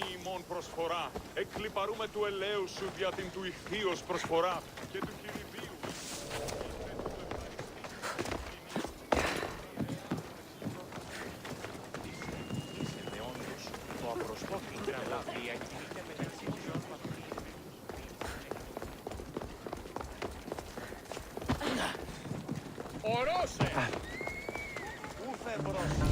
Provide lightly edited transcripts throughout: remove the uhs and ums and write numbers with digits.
τιμή ημών προσφορά. Εκλιπαρούμε του ελαίου σου δια την του ηχθείος προσφορά και του χειριδίου. Είσαι όντως το απροσπόθητο λαβία κινείται μεταξύ δυο μας. Ορώσε! Ούθε μπρος!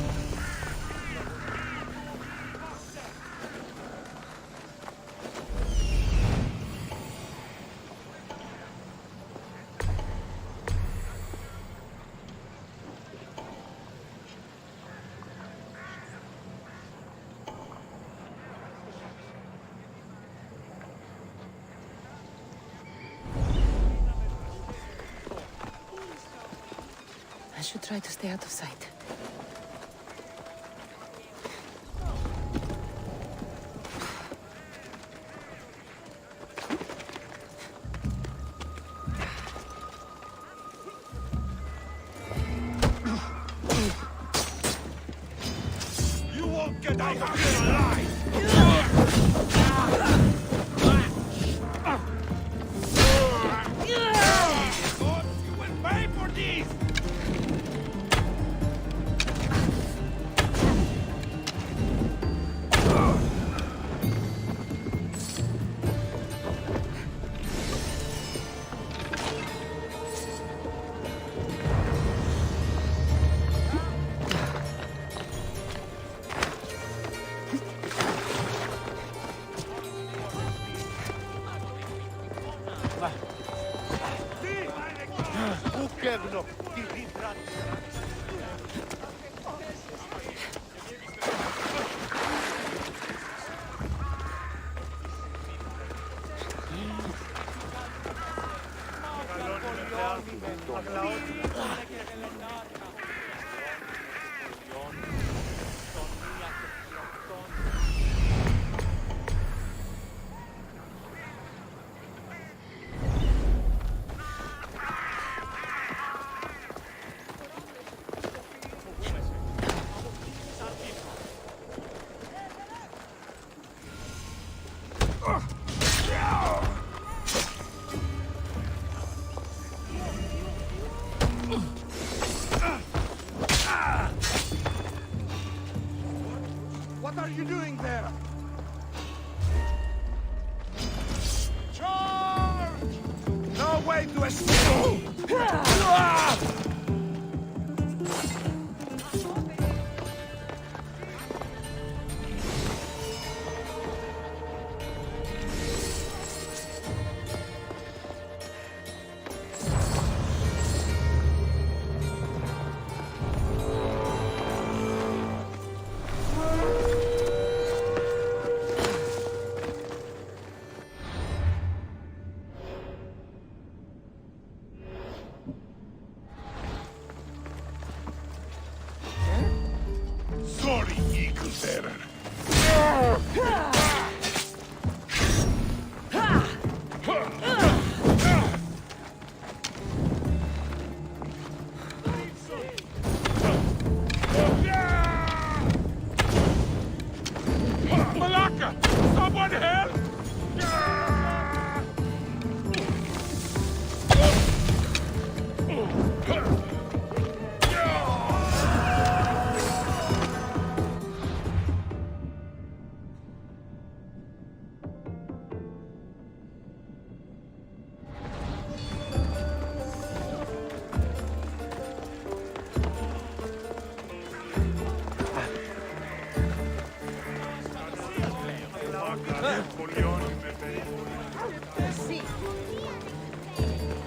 I should try to stay out of sight. You won't get out of here alive! You will pay for this! Ουκεύνο, τη δίδρα. What are you doing there? Charge! No way to escape! Sorry, Eagle Bearer. Malaka! Someone help!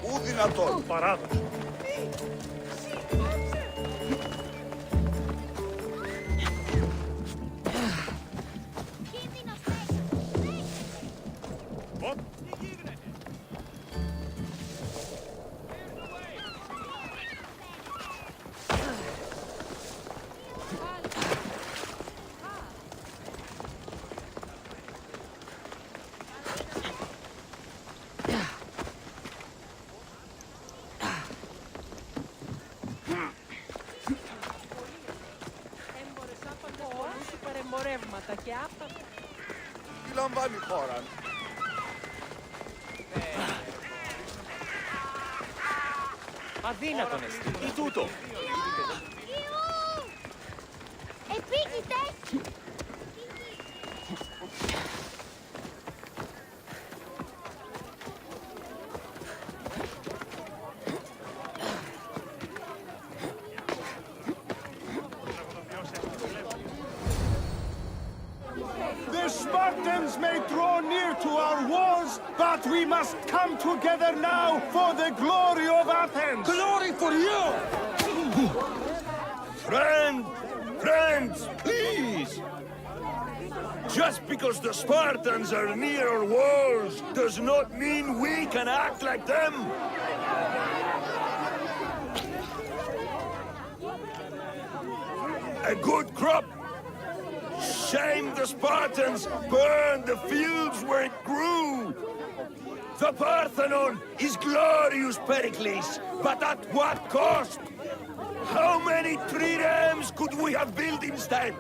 Ου δυνατόν. Παράδοση. Εμπορεύματα και άπατα. Επιλαμβάνει χώρα. Αδύνατον εστί. Τι τούτο. Επίκειται! The Spartans may draw near to our walls, but we must come together now for the glory of Athens! Glory for you! Friends, please! Just because the Spartans are near our walls does not mean we can act like them! A good crop! Shame the Spartans burned the fields where it grew! The Parthenon is glorious, Pericles, but at what cost? How many triremes could we have built instead?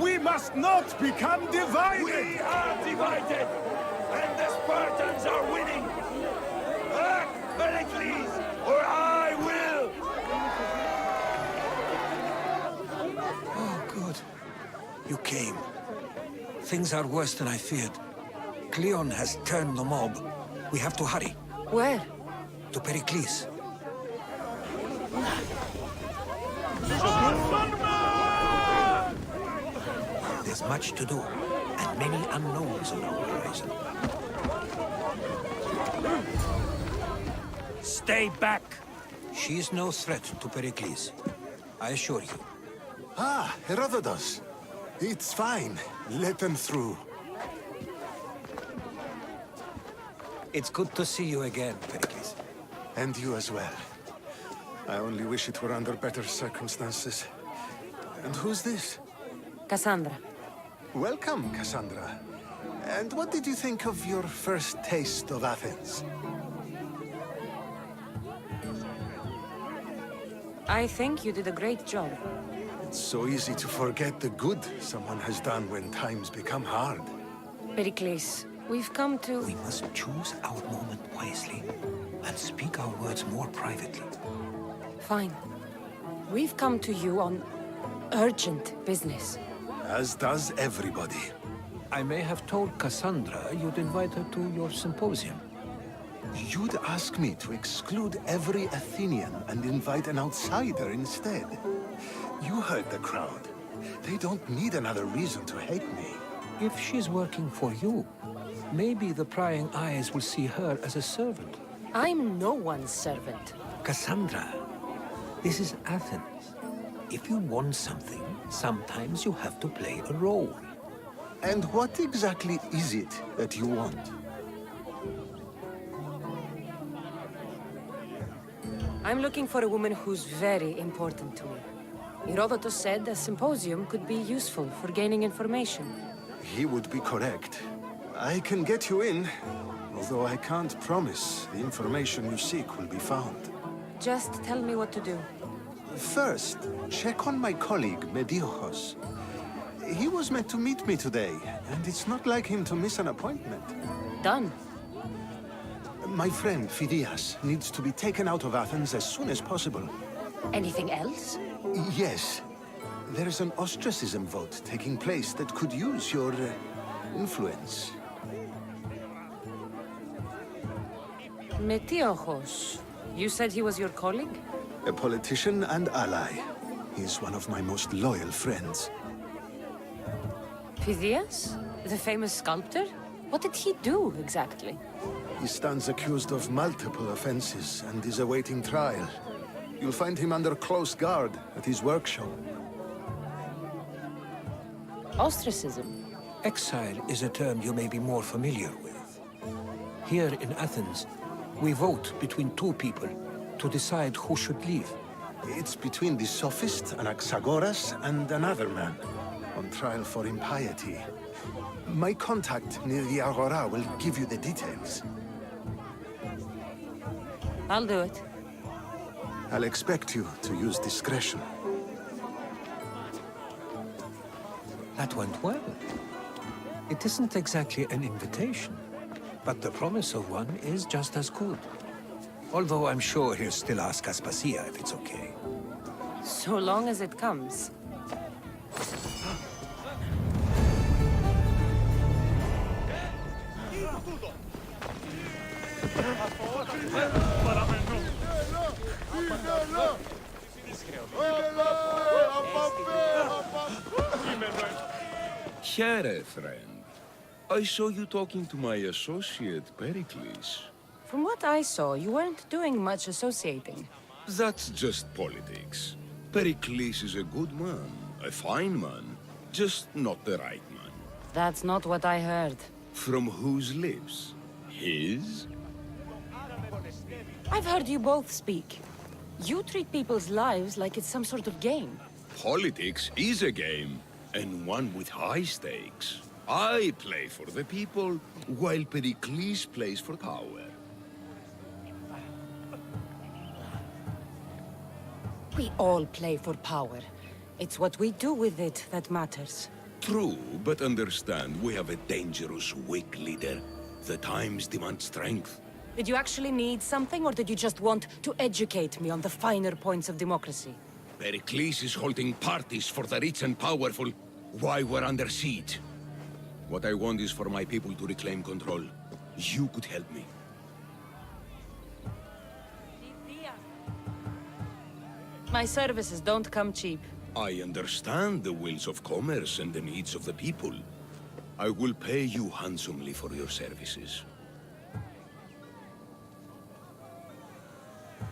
We must not become divided! We are divided, and the Spartans are winning! Act, Pericles, or I will! Oh, good. You came. Things are worse than I feared. Cleon has turned the mob. We have to hurry. Where? To Pericles. There's much to do, and many unknowns on our horizon. Stay back! She's no threat to Pericles. I assure you. Ah, Herodotus. It's fine. Let them through. It's good to see you again, Pericles. And you as well. I only wish it were under better circumstances. And who's this? Cassandra. Welcome, Cassandra. And what did you think of your first taste of Athens? I think you did a great job. It's so easy to forget the good someone has done when times become hard. Pericles, we've come to... We must choose our moment wisely and speak our words more privately. Fine. We've come to you on urgent business. As does everybody. I may have told Cassandra you'd invite her to your symposium. You'd ask me to exclude every Athenian and invite an outsider instead. You heard the crowd. They don't need another reason to hate me. If she's working for you, maybe the prying eyes will see her as a servant. I'm no one's servant. Cassandra, this is Athens. If you want something, sometimes you have to play a role. And what exactly is it that you want? I'm looking for a woman who's very important to me. Herodotus said a symposium could be useful for gaining information. He would be correct. I can get you in, although I can't promise the information you seek will be found. Just tell me what to do. First, check on my colleague, Mediochos. He was meant to meet me today, and it's not like him to miss an appointment. Done. My friend, Phidias, needs to be taken out of Athens as soon as possible. Anything else? Yes. There's an ostracism vote taking place that could use your influence. Metiochos. You said he was your colleague? A politician and ally. He's one of my most loyal friends. Phidias? The famous sculptor? What did he do, exactly? He stands accused of multiple offenses and is awaiting trial. You'll find him under close guard at his workshop. Ostracism? Exile is a term you may be more familiar with. Here in Athens, we vote between two people to decide who should leave. It's between the sophist Anaxagoras and another man on trial for impiety. My contact near the Agora will give you the details. I'll do it. I'll expect you to use discretion. That went well. It isn't exactly an invitation, but the promise of one is just as good. Although I'm sure he'll still ask Aspasia if it's okay. So long as it comes. Here, friend. I saw you talking to my associate, Pericles. From what I saw, you weren't doing much associating. That's just politics. Pericles is a good man, a fine man, just not the right man. That's not what I heard. From whose lips? His? I've heard you both speak. You treat people's lives like it's some sort of game. Politics is a game, and one with high stakes. I play for the people, while Pericles plays for power. We all play for power. It's what we do with it that matters. True, but understand, we have a dangerous, weak leader. The times demand strength. Did you actually need something, or did you just want to educate me on the finer points of democracy? Pericles is holding parties for the rich and powerful while we're under siege. What I want is for my people to reclaim control. You could help me. My services don't come cheap. I understand the wills of commerce and the needs of the people. I will pay you handsomely for your services.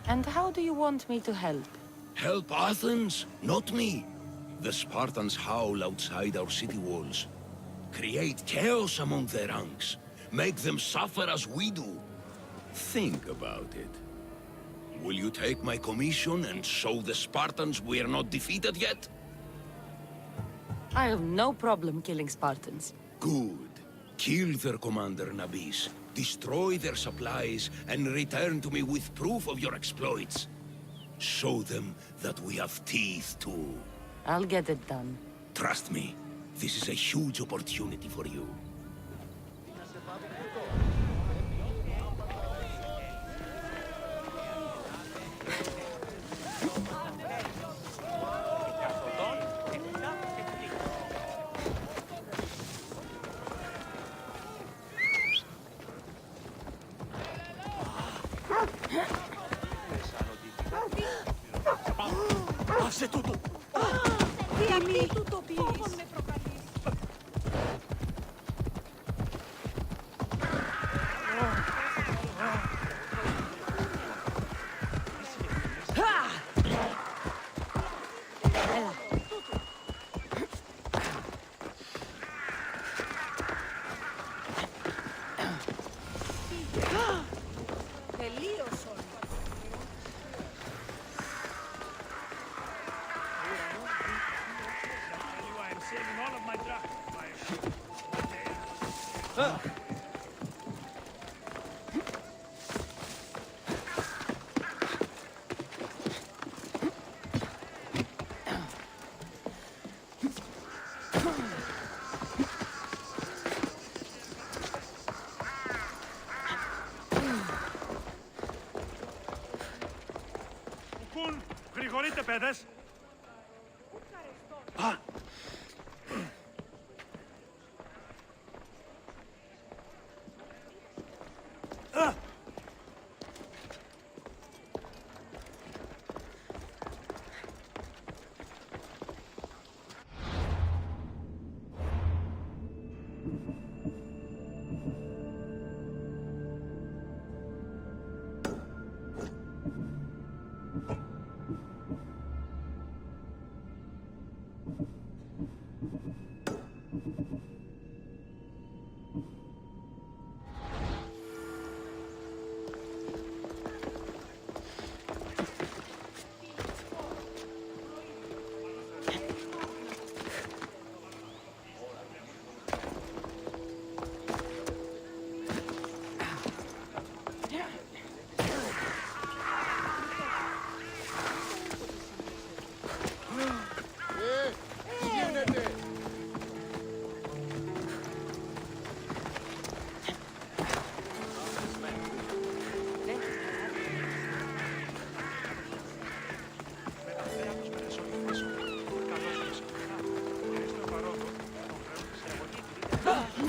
And how do you want me to help? Help Athens, not me. The Spartans howl outside our city walls. Create chaos among their ranks. Make them suffer as we do. Think about it. Will you take my commission and show the Spartans we are not defeated yet? I have no problem killing Spartans. Good. Kill their commander Nabis, destroy their supplies, and return to me with proof of your exploits. Show them that we have teeth too. I'll get it done. Trust me, this is a huge opportunity for you. Άσε τούτο! Διακρί του το πεις. Τελείωσον. Κουκούν, γρηγορείτε παιδες!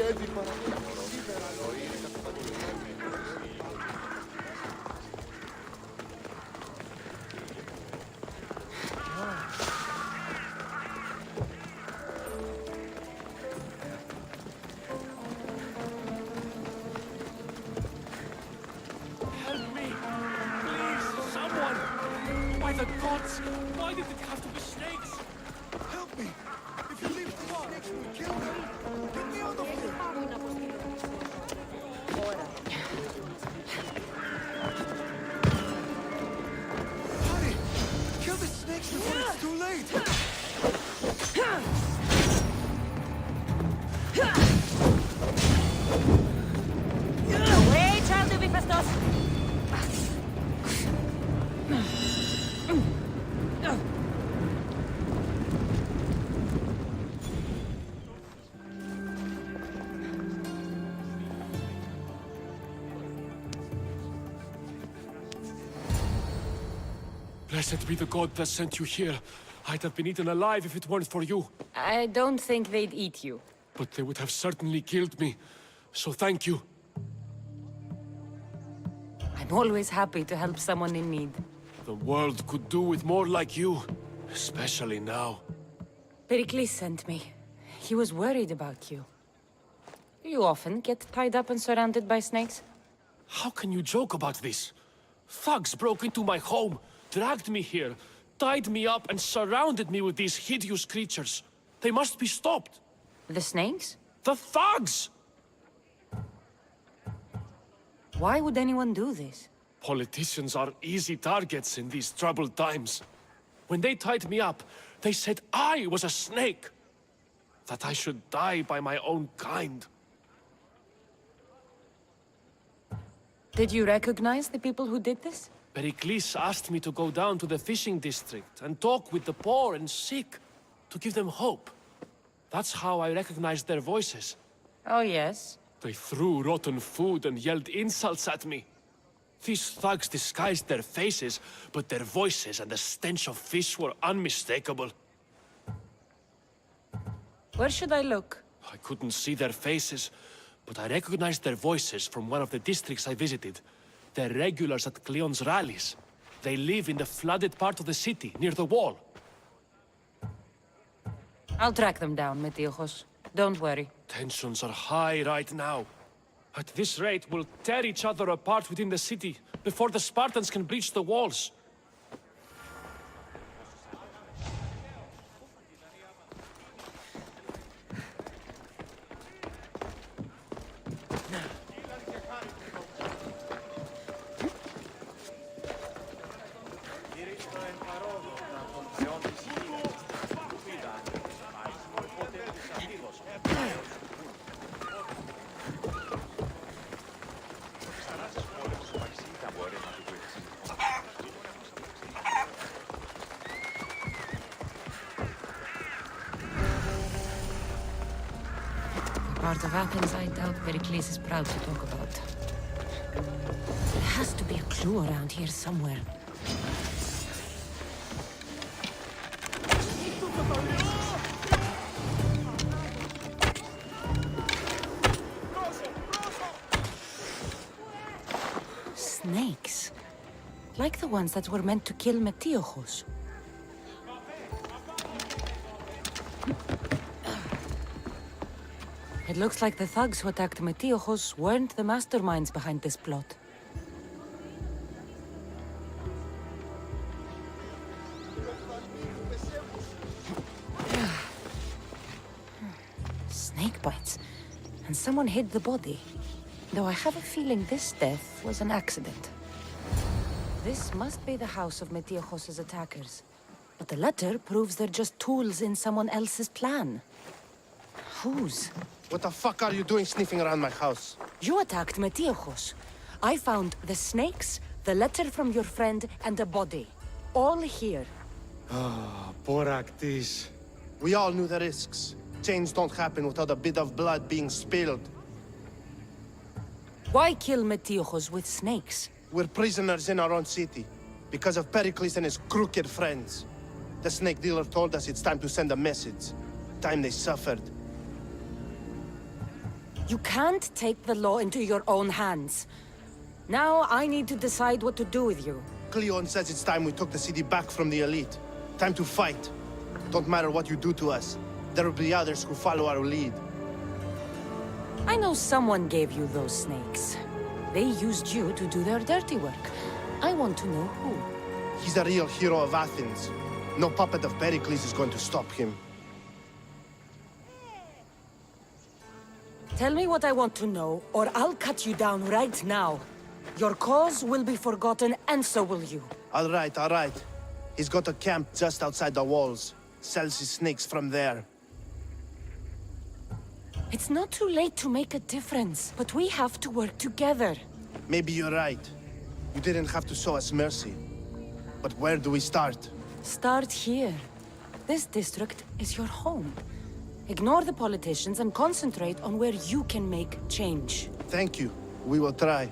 Help me! Please, someone! By the gods! Why did it have to be snakes? Help me! If you leave the snakes will kill them! Get me out of here! Hurry! Kill the snakes before it's too late! Away, child of Hephaestus! Blessed be the god that sent you here. I'd have been eaten alive if it weren't for you. I don't think they'd eat you. But they would have certainly killed me. So thank you. I'm always happy to help someone in need. The world could do with more like you. Especially now. Pericles sent me. He was worried about you. You often get tied up and surrounded by snakes? How can you joke about this? Thugs broke into my home, dragged me here, tied me up and surrounded me with these hideous creatures. They must be stopped. The snakes? The thugs! Why would anyone do this? Politicians are easy targets in these troubled times. When they tied me up, they said I was a snake. That I should die by my own kind. Did you recognize the people who did this? Pericles asked me to go down to the fishing district and talk with the poor and sick, to give them hope. That's how I recognized their voices. Oh, yes. They threw rotten food and yelled insults at me. These thugs disguised their faces, but their voices and the stench of fish were unmistakable. Where should I look? I couldn't see their faces, but I recognized their voices from one of the districts I visited. They're regulars at Cleon's rallies. They live in the flooded part of the city, near the wall. I'll track them down, Metiochos. Don't worry. Tensions are high right now. At this rate, we'll tear each other apart within the city, before the Spartans can breach the walls. Part of Athens I doubt Pericles is proud to talk about. There has to be a clue around here somewhere. Snakes. Like the ones that were meant to kill Metiochos. It looks like the thugs who attacked Metiochos weren't the masterminds behind this plot. Snake bites. And someone hid the body. Though I have a feeling this death was an accident. This must be the house of Metiochos' attackers. But the letter proves they're just tools in someone else's plan. Whose? What the fuck are you doing sniffing around my house? You attacked Metiochos. I found the snakes, the letter from your friend, and a body. All here. Boraktis. We all knew the risks. Change don't happen without a bit of blood being spilled. Why kill Metiochos with snakes? We're prisoners in our own city. Because of Pericles and his crooked friends. The snake dealer told us it's time to send a message. Time they suffered. You can't take the law into your own hands. Now I need to decide what to do with you. Cleon says it's time we took the city back from the elite. Time to fight. Don't matter what you do to us. There will be others who follow our lead. I know someone gave you those snakes. They used you to do their dirty work. I want to know who. He's a real hero of Athens. No puppet of Pericles is going to stop him. Tell me what I want to know, or I'll cut you down right now. Your cause will be forgotten, and so will you. All right, all right. He's got a camp just outside the walls. Sells his snakes from there. It's not too late to make a difference, but we have to work together. Maybe you're right. You didn't have to show us mercy. But where do we start? Start here. This district is your home. Ignore the politicians and concentrate on where you can make change. Thank you. We will try.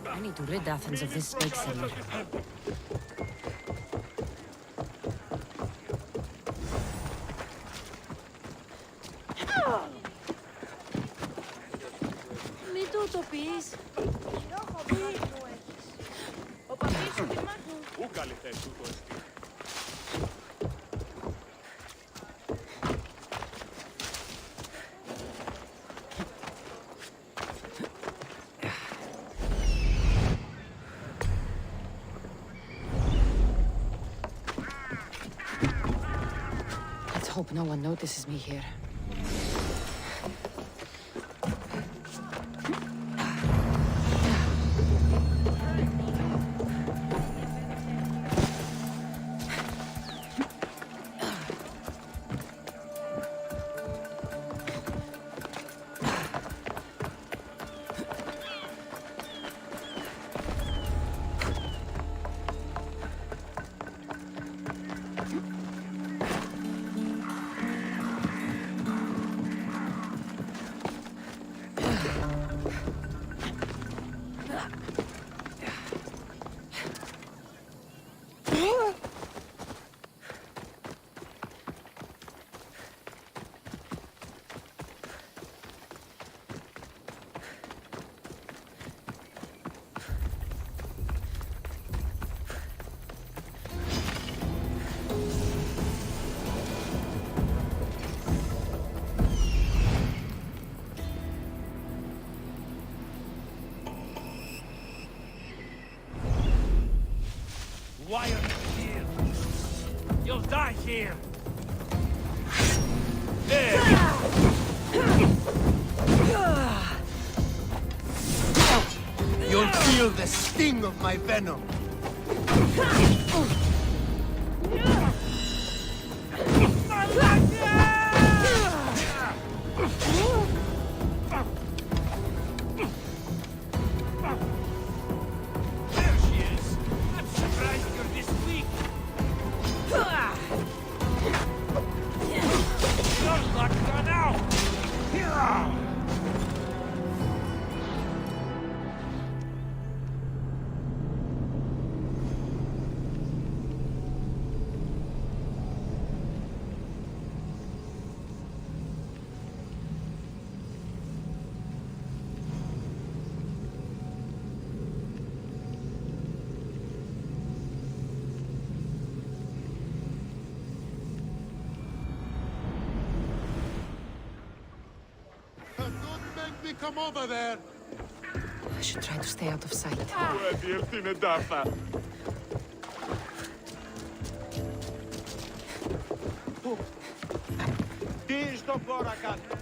I need to rid Athens of this snake seller. Μην το πεις. Ο πατήρ σου τι μάθει. Πού καλή θέση ούτω εστί. Let's hope no one notices me here. Why are you here? You'll die here! There! You'll feel the sting of my venom. There she is! I'm surprised you're this weak! Your luck run out! Don't make me come over there. I should try to stay out of sight. Πού έδιελθει είναι τάφα. Τι στο χώρα κάτω.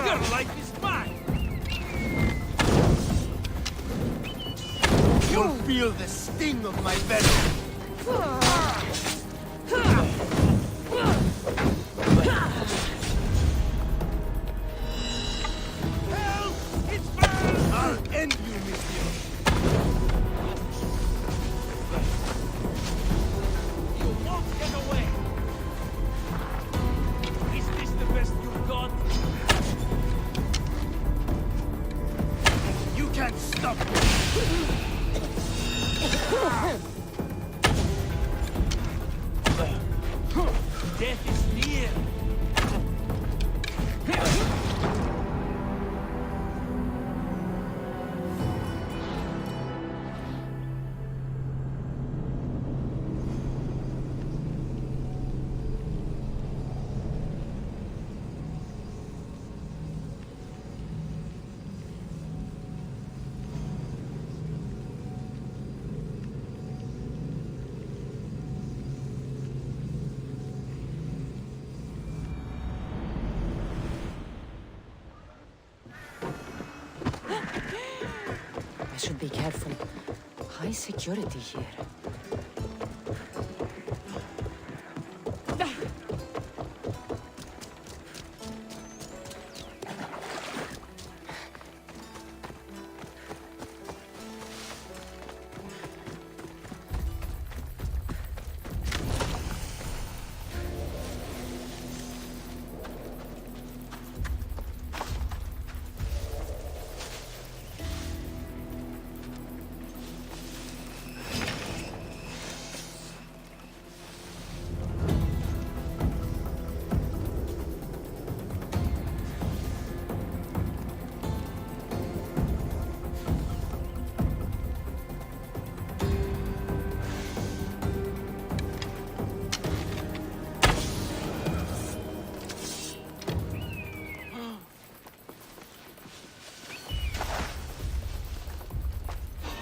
Your life is mine! You'll feel the sting of my venom. I'll end you, Mithrios! You won't get away! Is this the best you've got? You can't stop me! Death is near! I should be careful. High security here.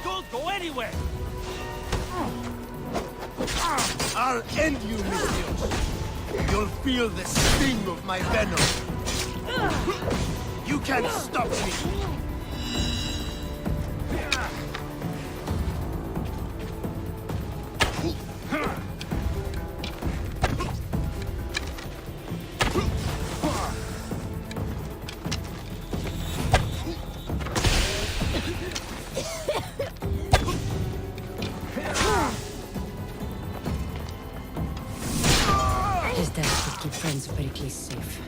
Don't go anywhere! I'll end you, Mithrios! You'll feel the sting of my venom! You can't stop me! His death should keep friends of Pericles safe.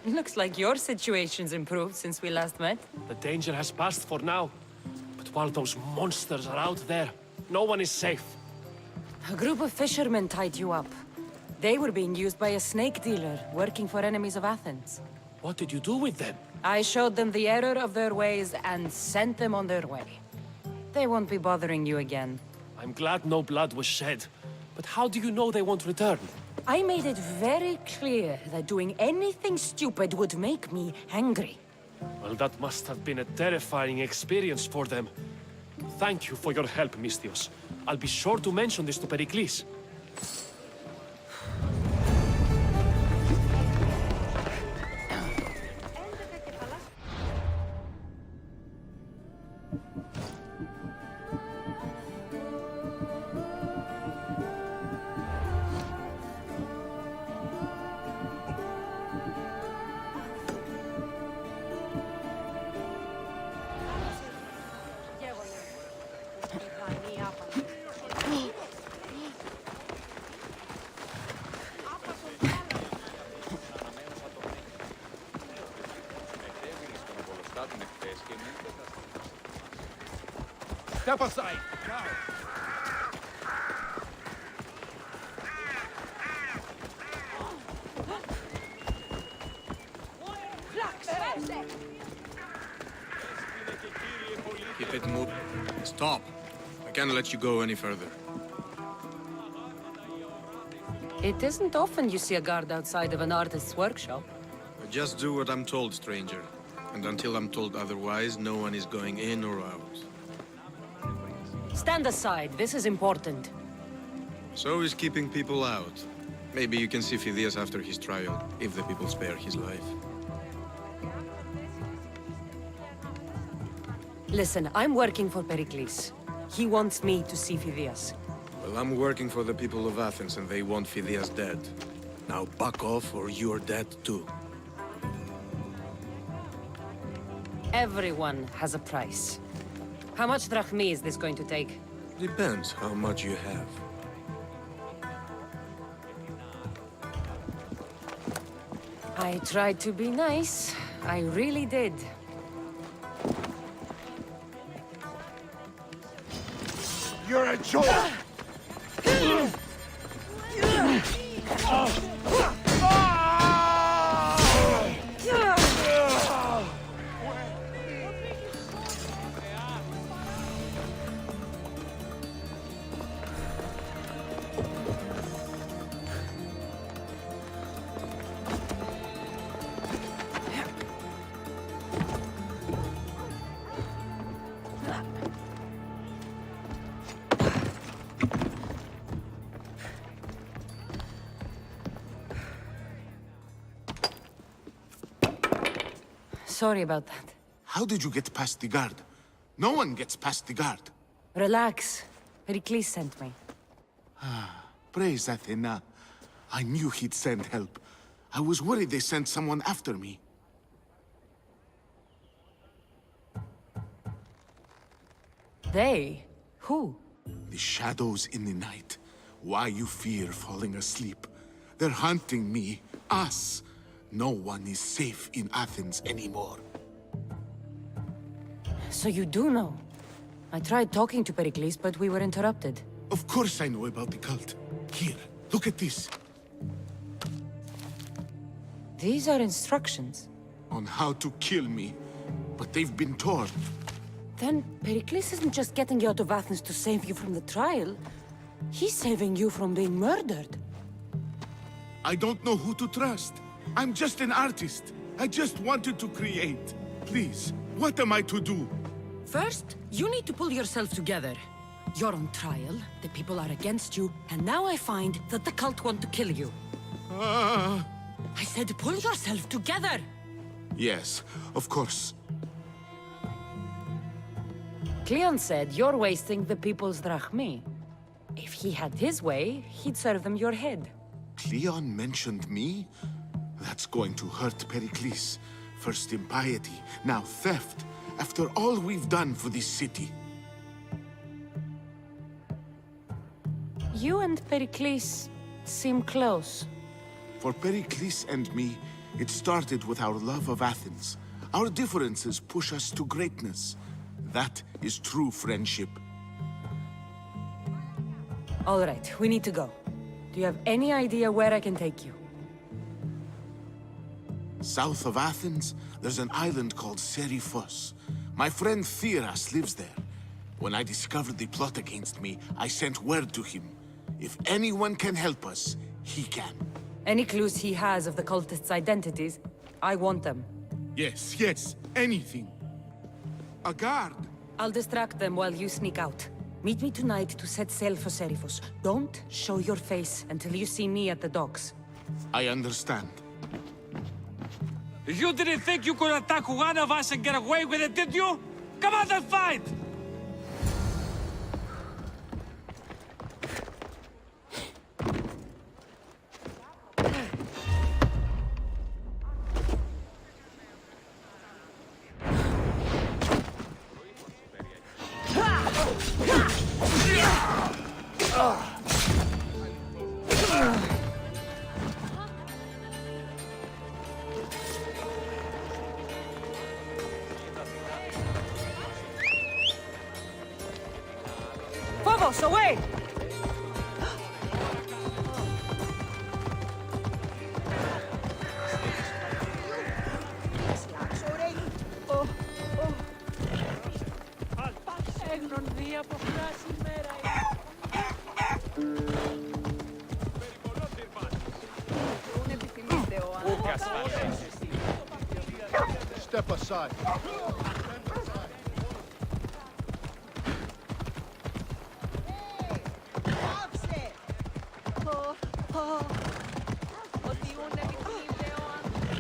Looks like your situation's improved since we last met. The danger has passed for now. But while those monsters are out there, no one is safe. A group of fishermen tied you up. They were being used by a snake dealer, working for enemies of Athens. What did you do with them? I showed them the error of their ways and sent them on their way. They won't be bothering you again. I'm glad no blood was shed. But how do you know they won't return? I made it very clear that doing anything stupid would make me angry. Well, that must have been a terrifying experience for them. Thank you for your help, Misthios. I'll be sure to mention this to Pericles. Step aside, now! Keep it moving. Stop. I can't let you go any further. It isn't often you see a guard outside of an artist's workshop. I just do what I'm told, stranger. And until I'm told otherwise, no one is going in or out. Stand aside, this is important. So is keeping people out. Maybe you can see Phidias after his trial, if the people spare his life. Listen, I'm working for Pericles. He wants me to see Phidias. Well, I'm working for the people of Athens, and they want Phidias dead. Now back off, or you're dead too. Everyone has a price. How much drachmi is this going to take? Depends how much you have. I tried to be nice. I really did. You're a joke! Sorry about that. How did you get past the guard? No one gets past the guard. Relax. Pericles sent me. Praise Athena. I knew he'd send help. I was worried they sent someone after me. They? Who? The shadows in the night. Why you fear falling asleep. They're hunting me. Us. No one is safe in Athens anymore. So you do know? I tried talking to Pericles, but we were interrupted. Of course I know about the cult. Here, look at this. These are instructions. On how to kill me. But they've been torn. Then Pericles isn't just getting you out of Athens to save you from the trial. He's saving you from being murdered. I don't know who to trust. I'm just an artist. I just wanted to create. Please, what am I to do? First, you need to pull yourself together. You're on trial, the people are against you, and now I find that the cult want to kill you. I said pull yourself together! Yes, of course. Cleon said you're wasting the people's drachmi. If he had his way, he'd serve them your head. Cleon mentioned me? That's going to hurt Pericles. First impiety, now theft. After all we've done for this city. You and Pericles seem close. For Pericles and me, it started with our love of Athens. Our differences push us to greatness. That is true friendship. All right, we need to go. Do you have any idea where I can take you? South of Athens, there's an island called Seriphos. My friend Theras lives there. When I discovered the plot against me, I sent word to him. If anyone can help us, he can. Any clues he has of the cultists' identities, I want them. Yes, yes, anything. A guard! I'll distract them while you sneak out. Meet me tonight to set sail for Serifos. Don't show your face until you see me at the docks. I understand. You didn't think you could attack one of us and get away with it, did you? Come on and fight! Phobos, away! Έγνον δει από φράση μέρα. Πούν επιθυμείτε ο άνθρωπος. Step aside. Ότι ούν επιθυμείτε ο άνθρωπος.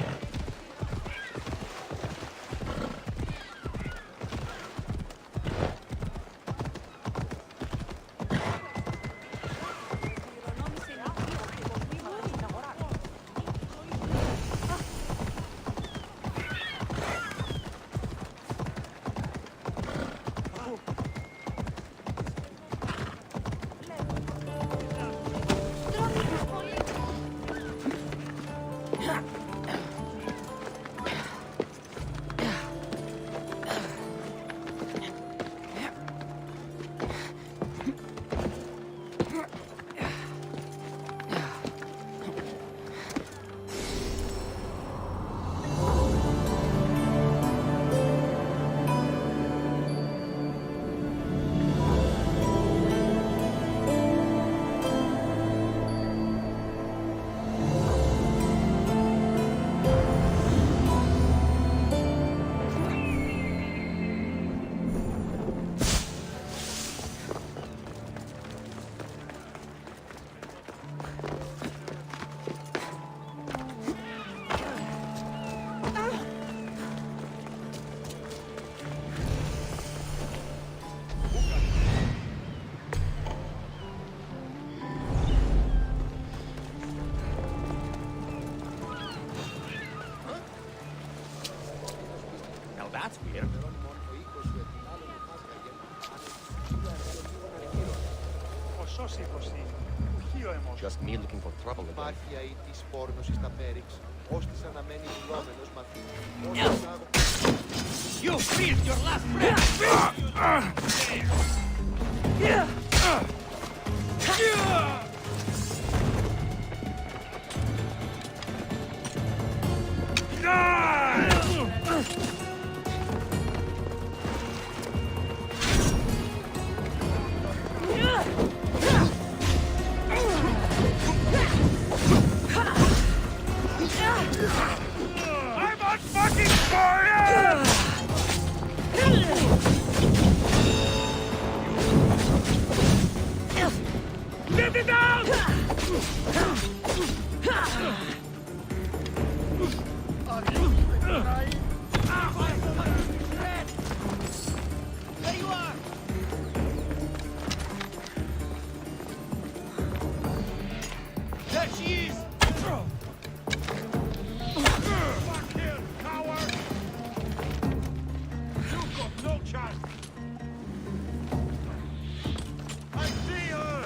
That's weird. Just me looking for trouble again. Υπάρχει αίτης πόρνωση στα Πέριξ, ώστις αναμένει βουλόμενος μαθητής. You breathed your last breath! I'm on fucking fire! Get it down! There you are! There she is! Fuck him, coward! You've got no chance! I see her!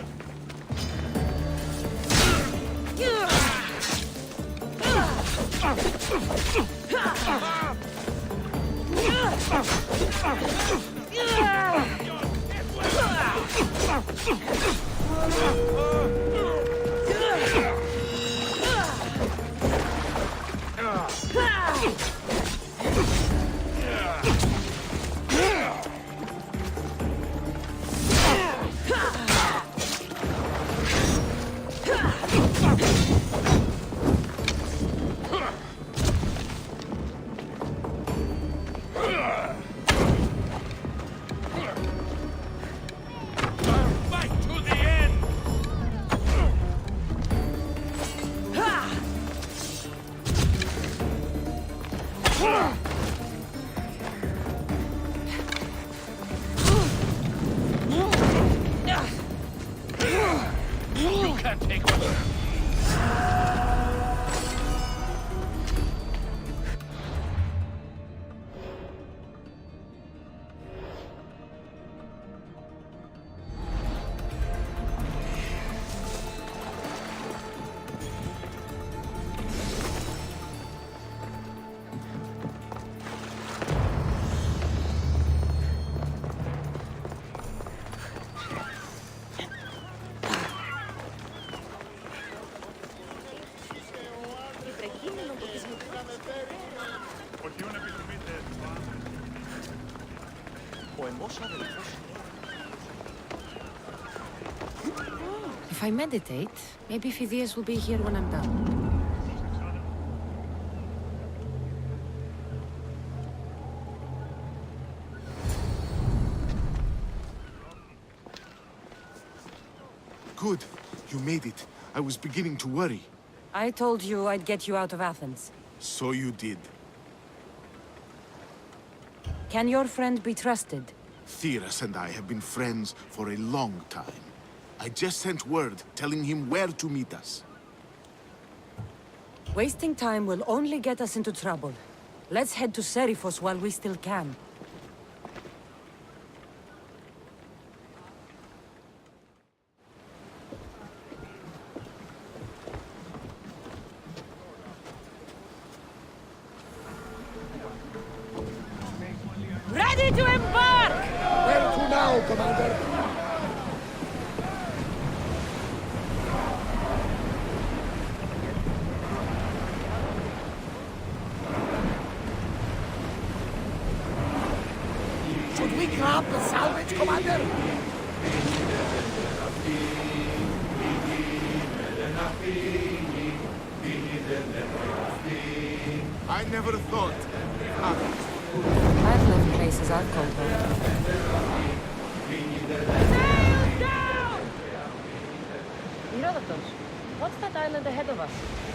You can't take much. If I meditate, maybe Phidias will be here when I'm done. Good. You made it. I was beginning to worry. I told you I'd get you out of Athens. So you did. Can your friend be trusted? Theras and I have been friends for a long time. I just sent word telling him where to meet us. Wasting time will only get us into trouble. Let's head to Seriphos while we still can. Ready to embark! Where to now, Commander? Should we grab the salvage, Commander? I never thought. I've left places I've called home. Sails down! Herodotus, what's that island ahead of us?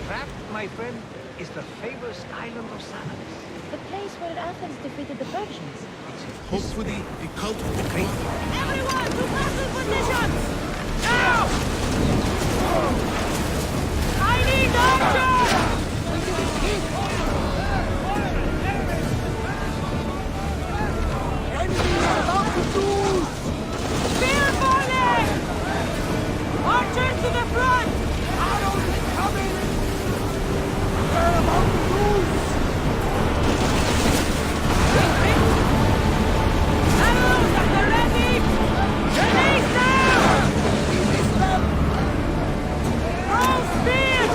That, my friend, is the famous island of Salamis. The place where Athens defeated the Persians. Hopefully, the cult of the great. Everyone to battle positions! Now! I need archers! Spear volley! Archers to the front! Arrows incoming! They're about to lose! Arrows at the ready! Release them! Throw spears!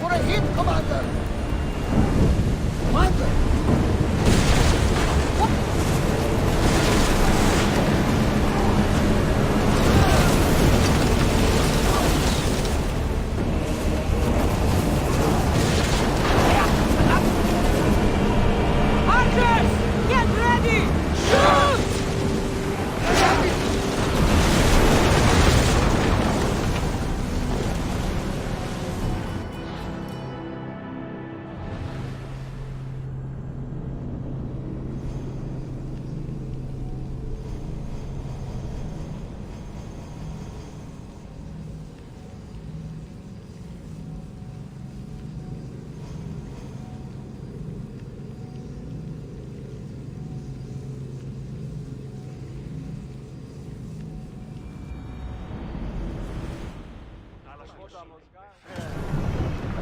for a hit, Commander! Commander! Archers! Get ready! Shoot!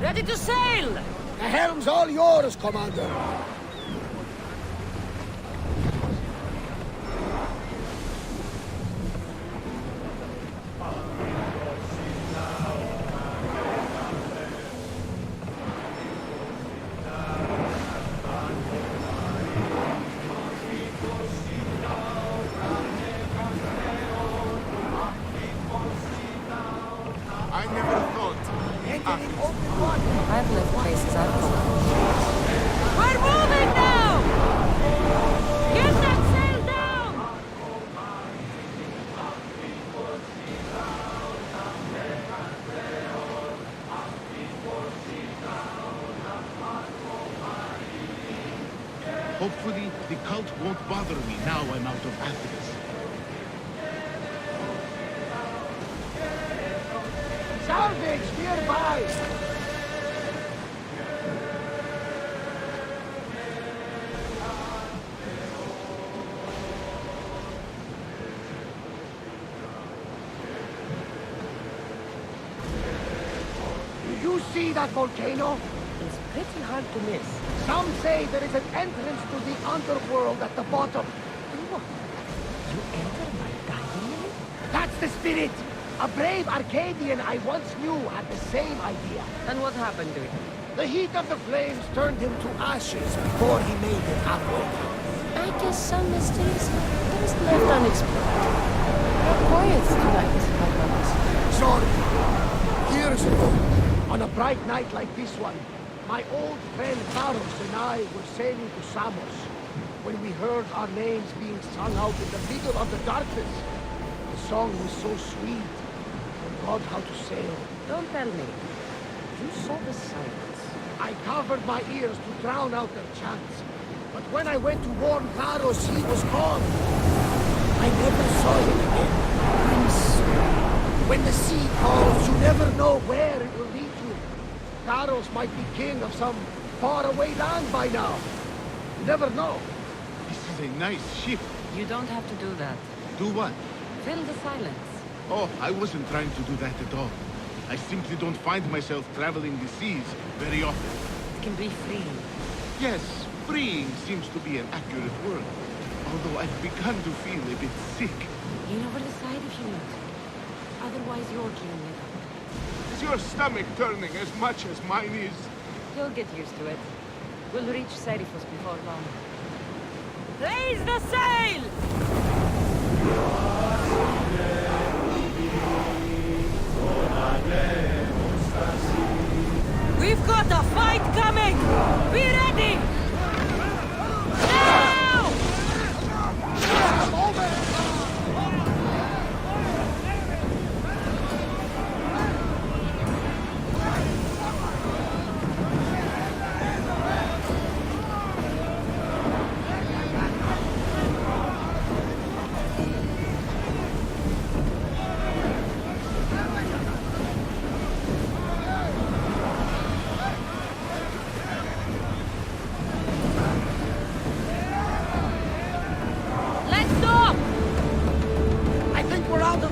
Ready to sail! The helm's all yours, Commander! I never thought. I've left places I've gone. We're moving now! Get that sail down! Hopefully, the cult won't bother me now I'm out of Athens. Salvage nearby! Do you see that volcano? It's pretty hard to miss. Some say there is an entrance to the underworld at the bottom. What? You enter by diving in it? That's the spirit! A brave Arcadian I once knew had the same idea. And what happened to it? The heat of the flames turned him to ashes before he made it halfway down. I guess some mysteries are best left unexplored. You're quiet tonight, my brothers. Sorry. Years ago, on a bright night like this one, my old friend Taros and I were sailing to Samos when we heard our names being sung out in the middle of the darkness. The song was so sweet. Forgot how to sail. Don't tell me. You saw the silence. I covered my ears to drown out their chants. But when I went to warn Taros, he was gone. I never saw him again. I'm sorry. When the sea calls, you never know where it will lead you. Taros might be king of some faraway land by now. You never know. This is a nice ship. You don't have to do that. Do what? Fill the silence. Oh, I wasn't trying to do that at all. I simply don't find myself traveling the seas very often. It can be freeing. Yes, freeing seems to be an accurate word. Although I've begun to feel a bit sick. Lean over the side if you need to. Otherwise, you're cleaning it up. Is your stomach turning as much as mine is? You'll get used to it. We'll reach Serifos before long. Raise the sail! We've got a fight coming! Be ready! Now!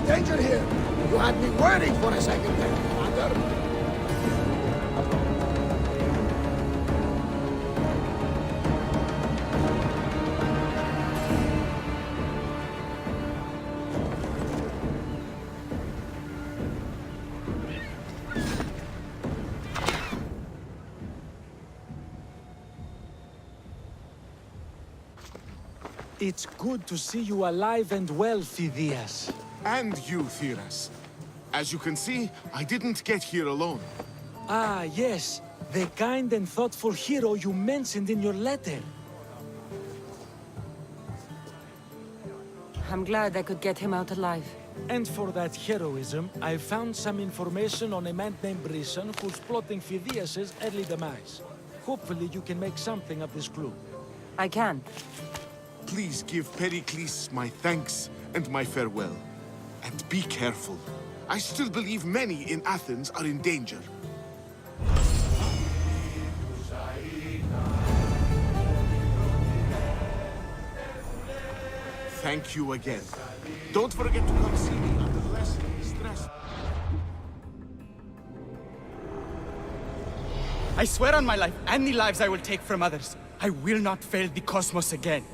danger here. You had me worried for a second there, Commander. It's good to see you alive and well, Phidias. And you, Theras. As you can see, I didn't get here alone. Ah, yes. The kind and thoughtful hero you mentioned in your letter. I'm glad I could get him out alive. And for that heroism, I found some information on a man named Brisson who's plotting Phidias' early demise. Hopefully you can make something of this clue. I can. Please give Pericles my thanks and my farewell. And be careful. I still believe many in Athens are in danger. Thank you again. Don't forget to come see me under less stress. I swear on my life, and the lives I will take from others, I will not fail the cosmos again.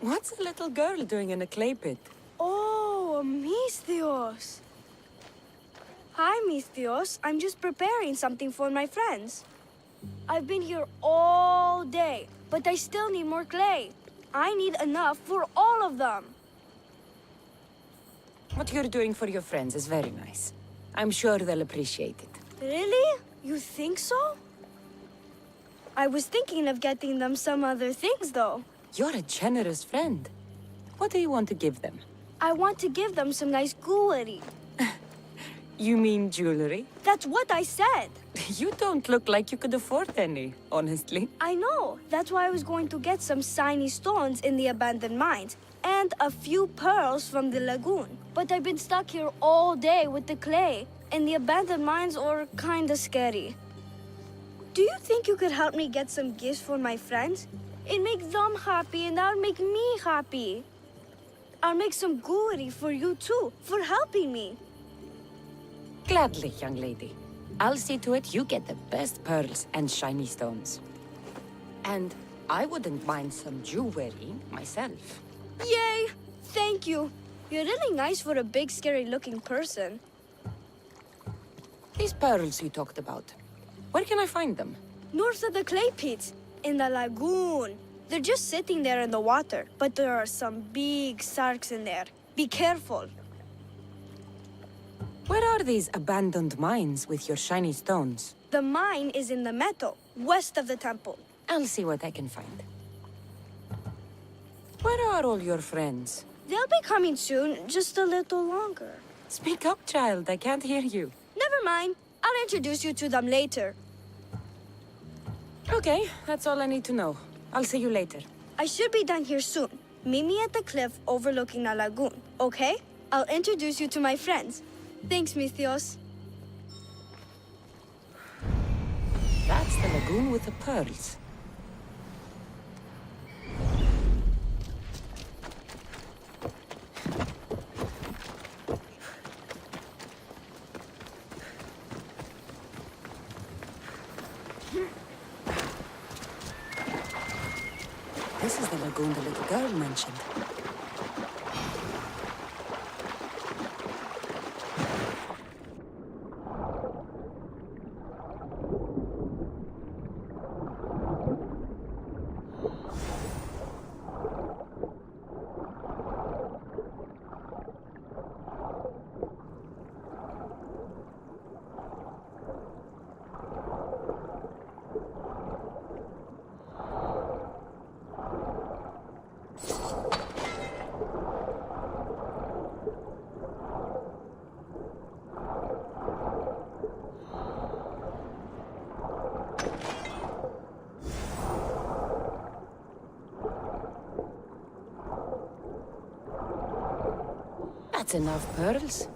What's a little girl doing in a clay pit? Oh, Misthios. Hi, Misthios. I'm just preparing something for my friends. I've been here all day, but I still need more clay. I need enough for all of them. What you're doing for your friends is very nice. I'm sure they'll appreciate it. Really? You think so? I was thinking of getting them some other things, though. You're a generous friend. What do you want to give them? I want to give them some nice jewelry. You mean jewelry? That's what I said. You don't look like you could afford any, honestly. I know. That's why I was going to get some shiny stones in the abandoned mines and a few pearls from the lagoon. But I've been stuck here all day with the clay, and the abandoned mines are kinda scary. Do you think you could help me get some gifts for my friends? It makes them happy, and that'll make me happy. I'll make some jewelry for you too, for helping me. Gladly, young lady. I'll see to it you get the best pearls and shiny stones. And I wouldn't mind some jewelry myself. Yay! Thank you. You're really nice for a big, scary-looking person. These pearls you talked about, where can I find them? North of the clay pits, in the lagoon. They're just sitting there in the water, but there are some big sharks in there. Be careful. Where are these abandoned mines with your shiny stones? The mine is in the meadow, west of the temple. I'll see what I can find. Where are all your friends? They'll be coming soon, just a little longer. Speak up, child. I can't hear you. Never mind. I'll introduce you to them later. Okay, that's all I need to know. I'll see you later. I should be done here soon. Meet me at the cliff overlooking the lagoon, okay? I'll introduce you to my friends. Thanks, Misthios. That's the lagoon with the pearls. This is the lagoon the little girl mentioned. That's enough pearls.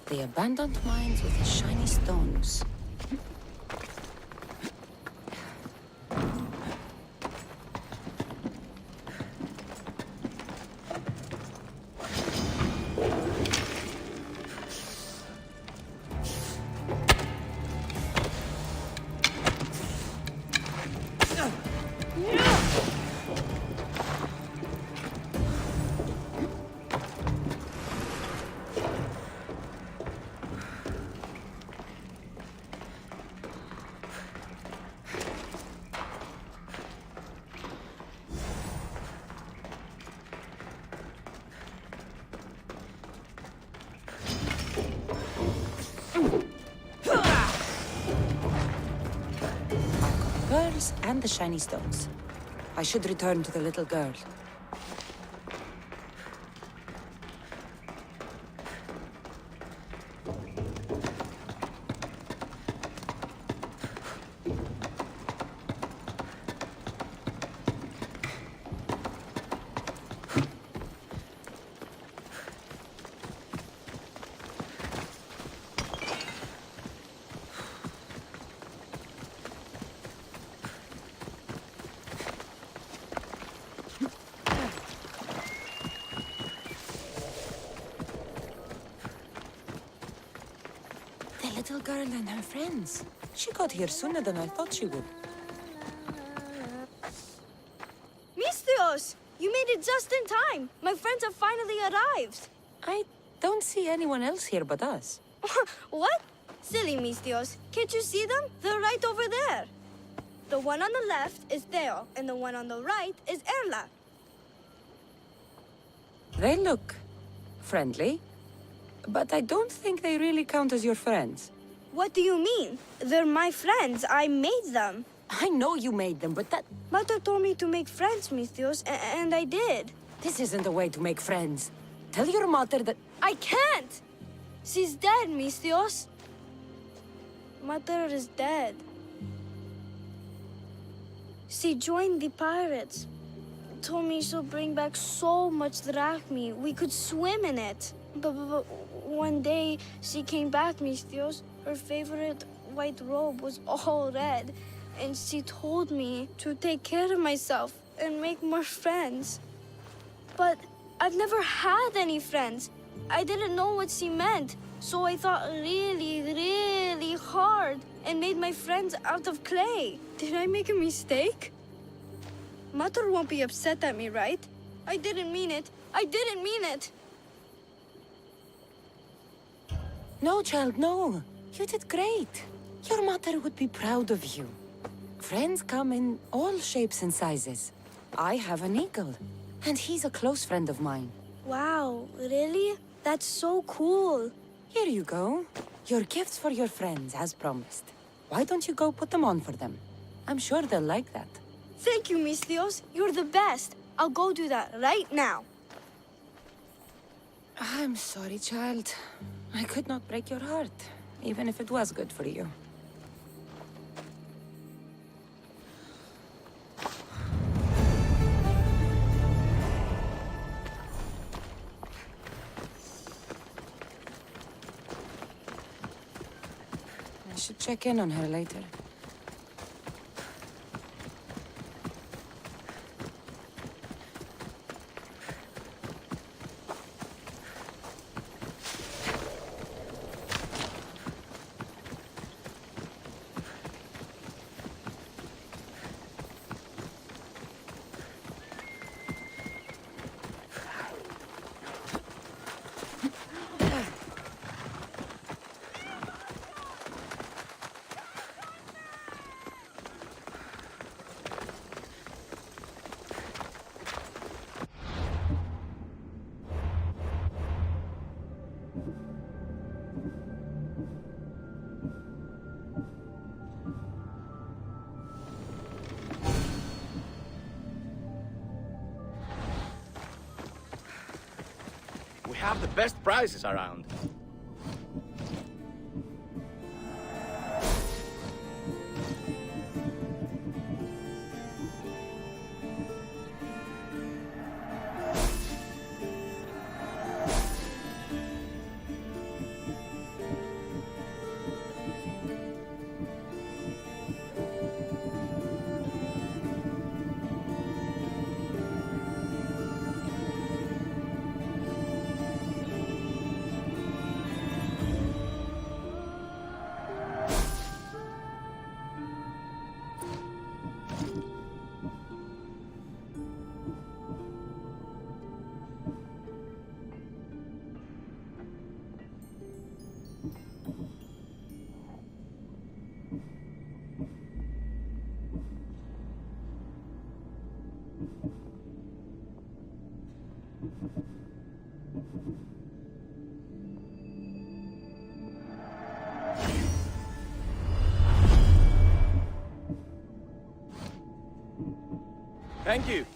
The abandoned mines with the shiny stones. and the shiny stones. I should return to the little girl. Little girl and her friends. She got here sooner than I thought she would. Misthios! You made it just in time! My friends have finally arrived! I don't see anyone else here but us. What? Silly Misthios. Can't you see them? They're right over there. The one on the left is Theo, and the one on the right is Erla. They look friendly, but I don't think they really count as your friends. What do you mean? They're my friends. I made them. I know you made them, but that... Mother told me to make friends, Misthios, and I did. This isn't the way to make friends. Tell your mother that... I can't! She's dead, Misthios. Mother is dead. She joined the pirates. Told me she'll bring back so much drachmi. We could swim in it. But one day, she came back, Misthios. Her favorite white robe was all red. And she told me to take care of myself and make more friends. But I've never had any friends. I didn't know what she meant. So I thought really, really hard and made my friends out of clay. Did I make a mistake? Mother won't be upset at me, right? I didn't mean it. I didn't mean it. No, child, no. You did great. Your mother would be proud of you. Friends come in all shapes and sizes. I have an eagle, and he's a close friend of mine. Wow, really? That's so cool. Here you go. Your gifts for your friends, as promised. Why don't you go put them on for them? I'm sure they'll like that. Thank you, Misthios. You're the best. I'll go do that right now. I'm sorry, child. I could not break your heart, even if it was good for you. I should check in on her later. We have the best prizes around. Thank you.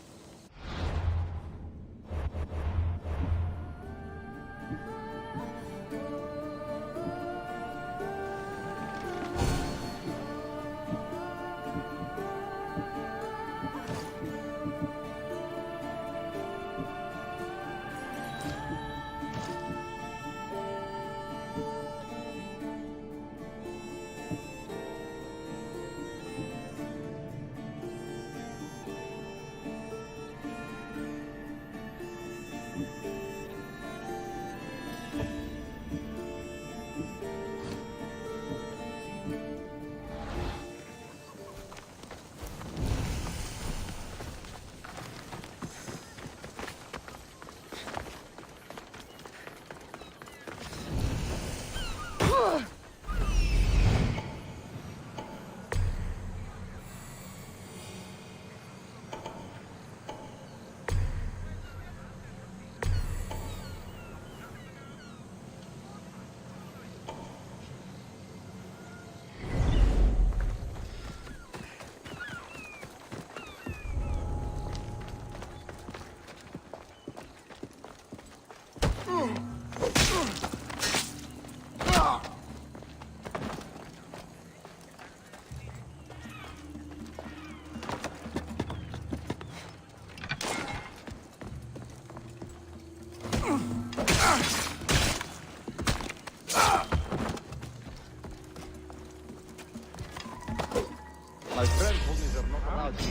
My friend told me they're not allowed to.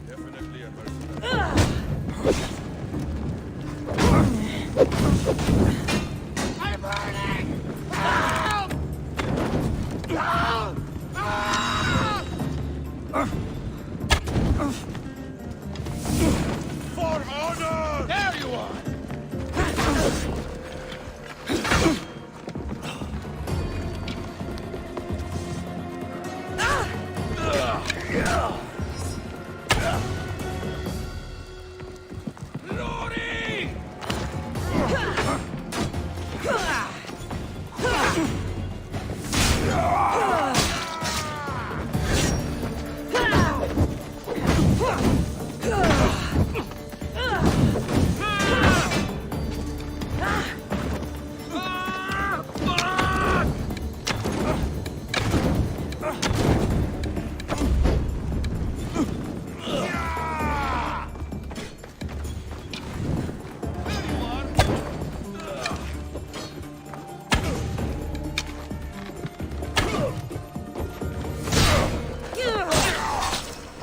Definitely a mercenary. I'm burning! Help! Help! For honor! There you are!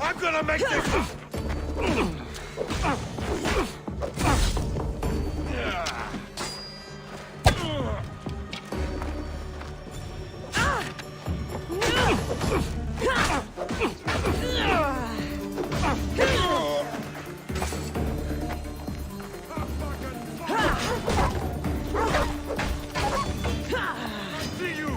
I'm gonna make this. See you.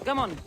Come on.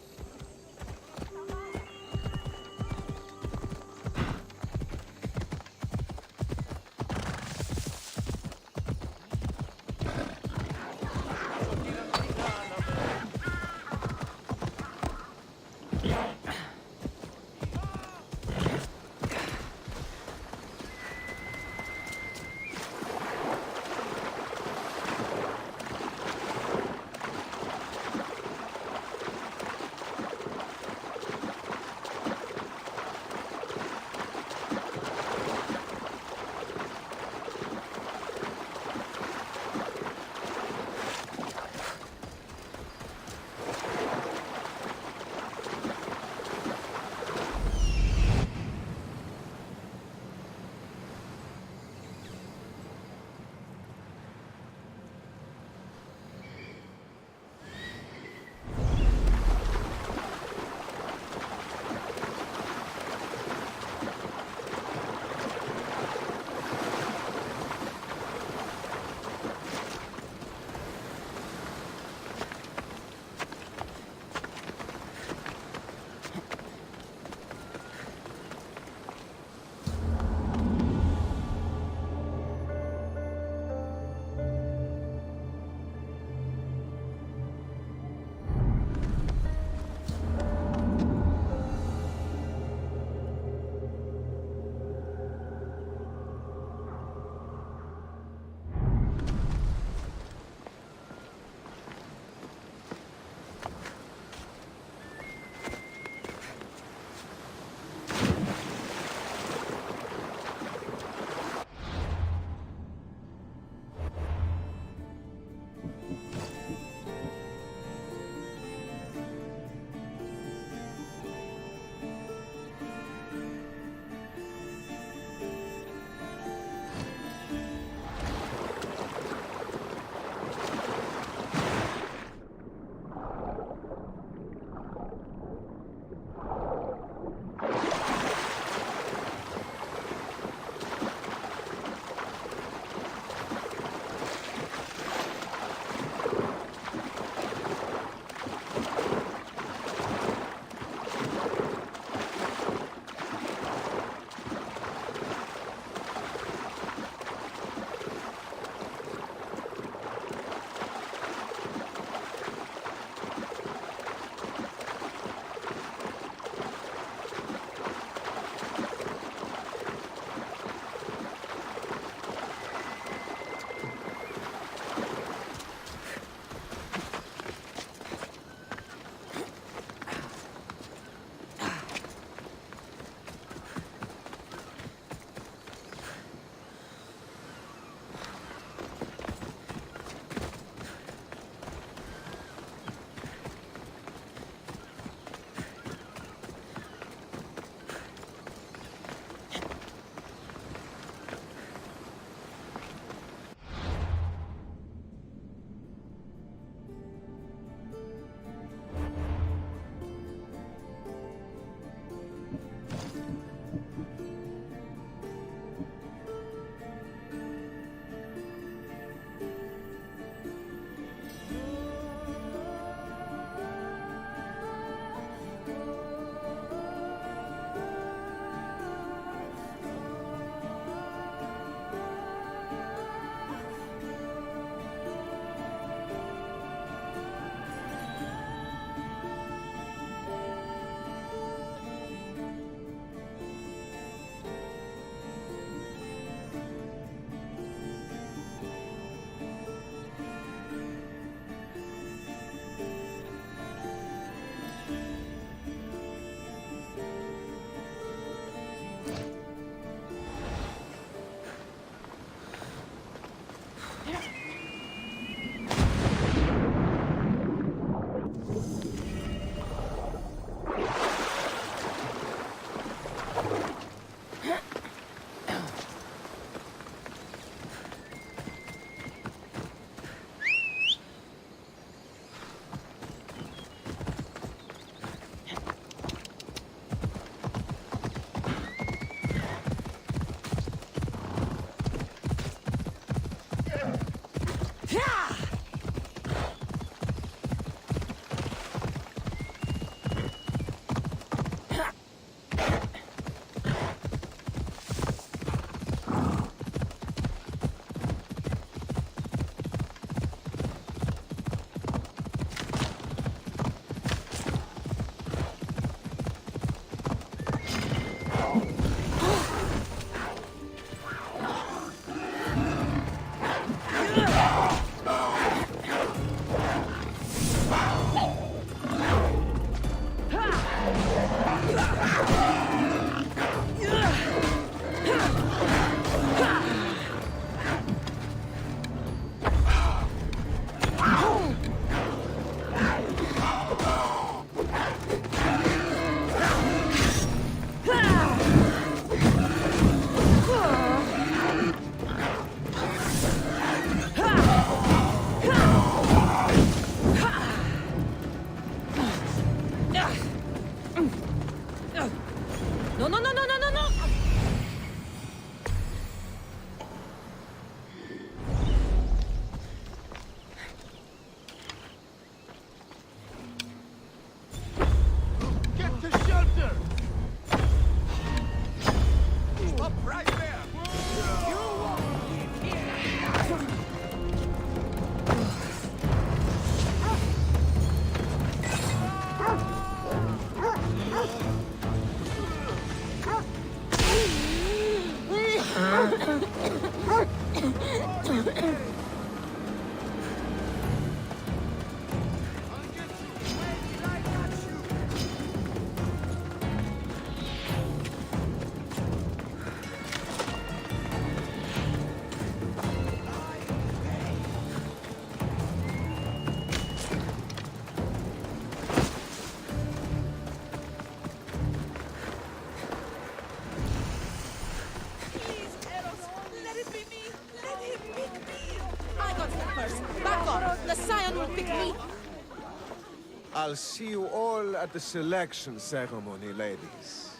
I'll see you all at the selection ceremony, ladies.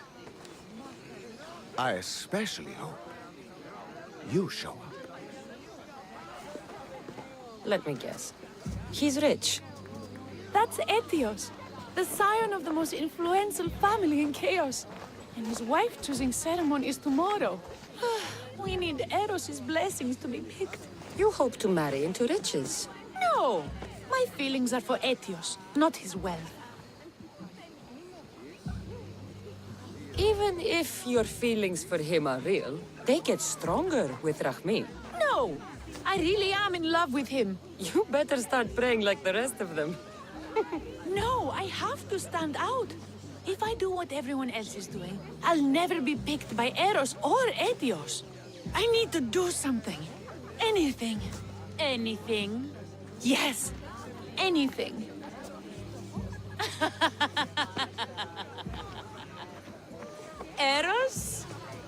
I especially hope you show up. Let me guess. He's rich. That's Etios, the scion of the most influential family in Chaos. And his wife-choosing ceremony is tomorrow. We need Eros' blessings to be picked. You hope to marry into riches. No! My feelings are for Etios, not his wealth. Even if your feelings for him are real, they get stronger with Rahmi. No! I really am in love with him. You better start praying like the rest of them. No, I have to stand out. If I do what everyone else is doing, I'll never be picked by Eros or Etios. I need to do something. Anything. Anything. Yes. Anything. Eros?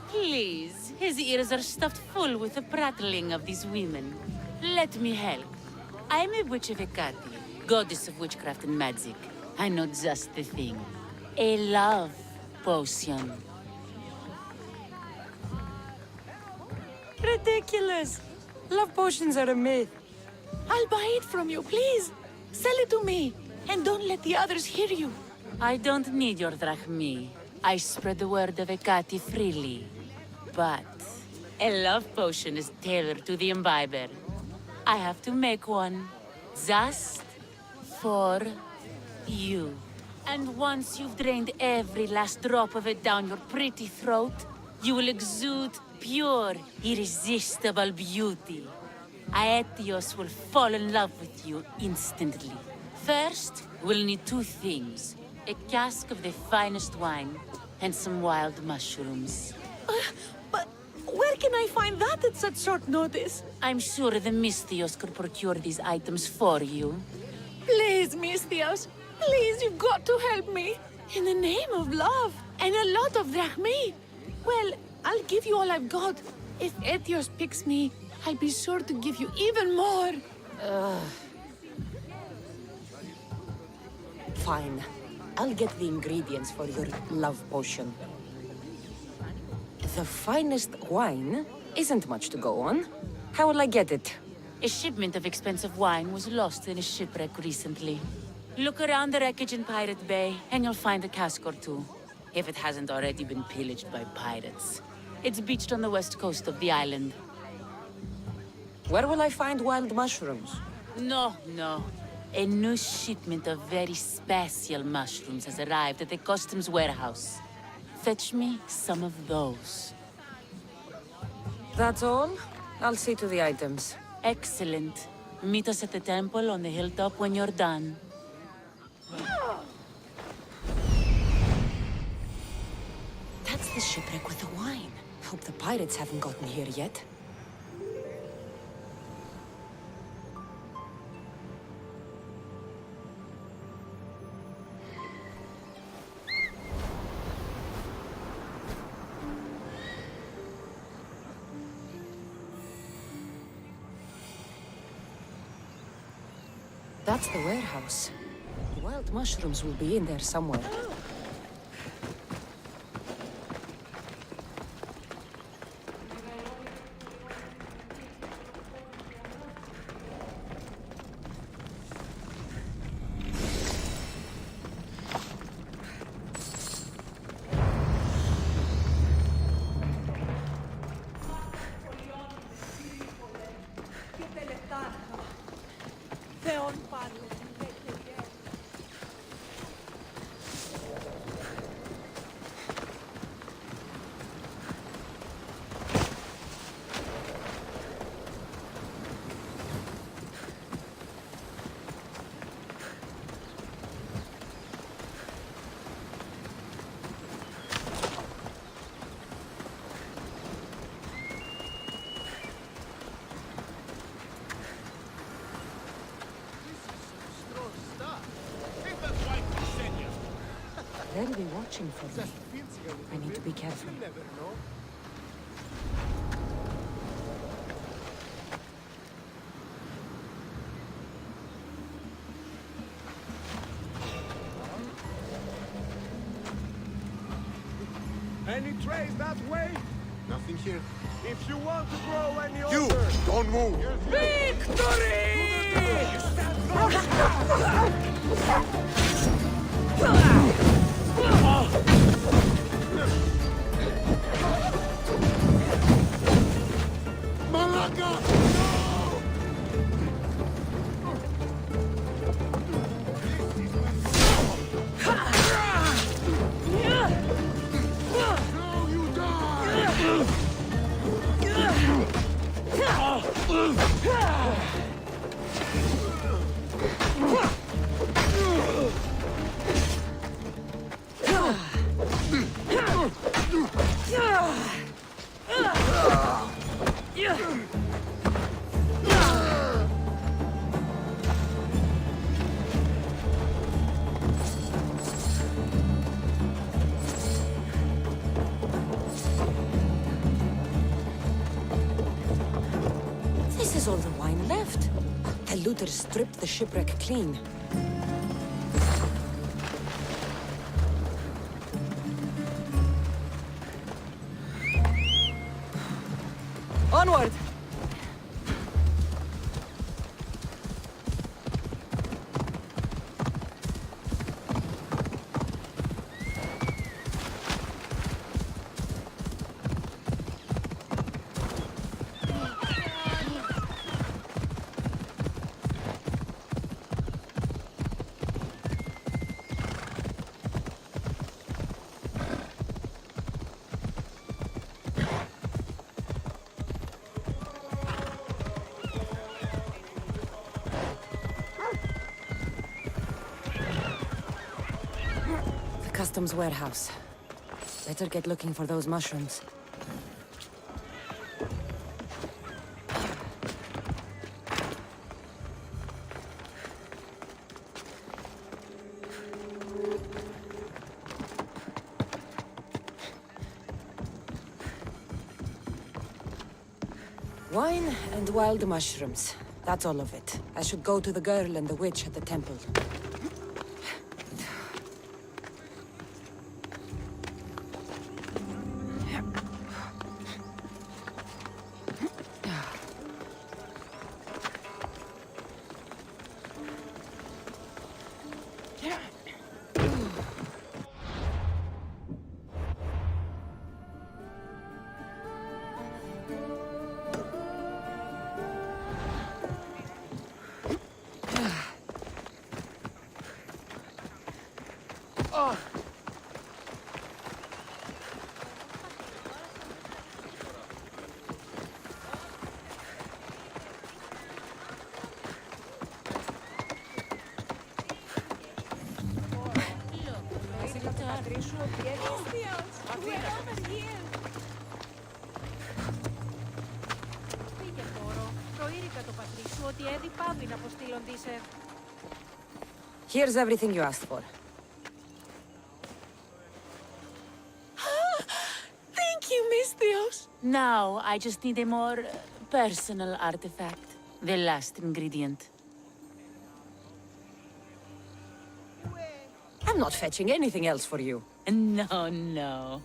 Please, his ears are stuffed full with the prattling of these women. Let me help. I'm a witch of Hecate, goddess of witchcraft and magic. I know just the thing. A love potion. Ridiculous! Love potions are a myth. I'll buy it from you, please. Sell it to me, and don't let the others hear you. I don't need your drachmi. I spread the word of Hecate freely. But a love potion is tailored to the imbiber. I have to make one. Just for you. And once you've drained every last drop of it down your pretty throat, you will exude pure, irresistible beauty. Aetios will fall in love with you instantly. First, we'll need two things. A cask of the finest wine, and some wild mushrooms. But where can I find that at such short notice? I'm sure the Mystios could procure these items for you. Please, Mystios. Please, you've got to help me. In the name of love, and a lot of drachmi. Well, I'll give you all I've got. If Etios picks me, I'll be sure to give you even more. Fine. I'll get the ingredients for your love potion. The finest wine isn't much to go on. How will I get it? A shipment of expensive wine was lost in a shipwreck recently. Look around the wreckage in Pirate Bay, and you'll find a cask or two. If it hasn't already been pillaged by pirates. It's beached on the west coast of the island. Where will I find wild mushrooms? No. A new shipment of very special mushrooms has arrived at the customs warehouse. Fetch me some of those. That's all? I'll see to the items. Excellent. Meet us at the temple on the hilltop when you're done. That's the shipwreck with the wine. Hope the pirates haven't gotten here yet. That's the warehouse. The wild mushrooms will be in there somewhere. They'll be watching for me. I need to be careful. Any trace that way? Nothing here. If you want to grow any You! older... Don't move! This is all the wine left. The looters stripped the shipwreck clean. Onward! Customs warehouse. Better get looking for those mushrooms. Wine and wild mushrooms. That's all of it. I should go to the girl and the witch at the temple. Here's everything you asked for. Thank you, Miss Dios. Now, I just need a more personal artifact. The last ingredient. I'm not fetching anything else for you. No, no.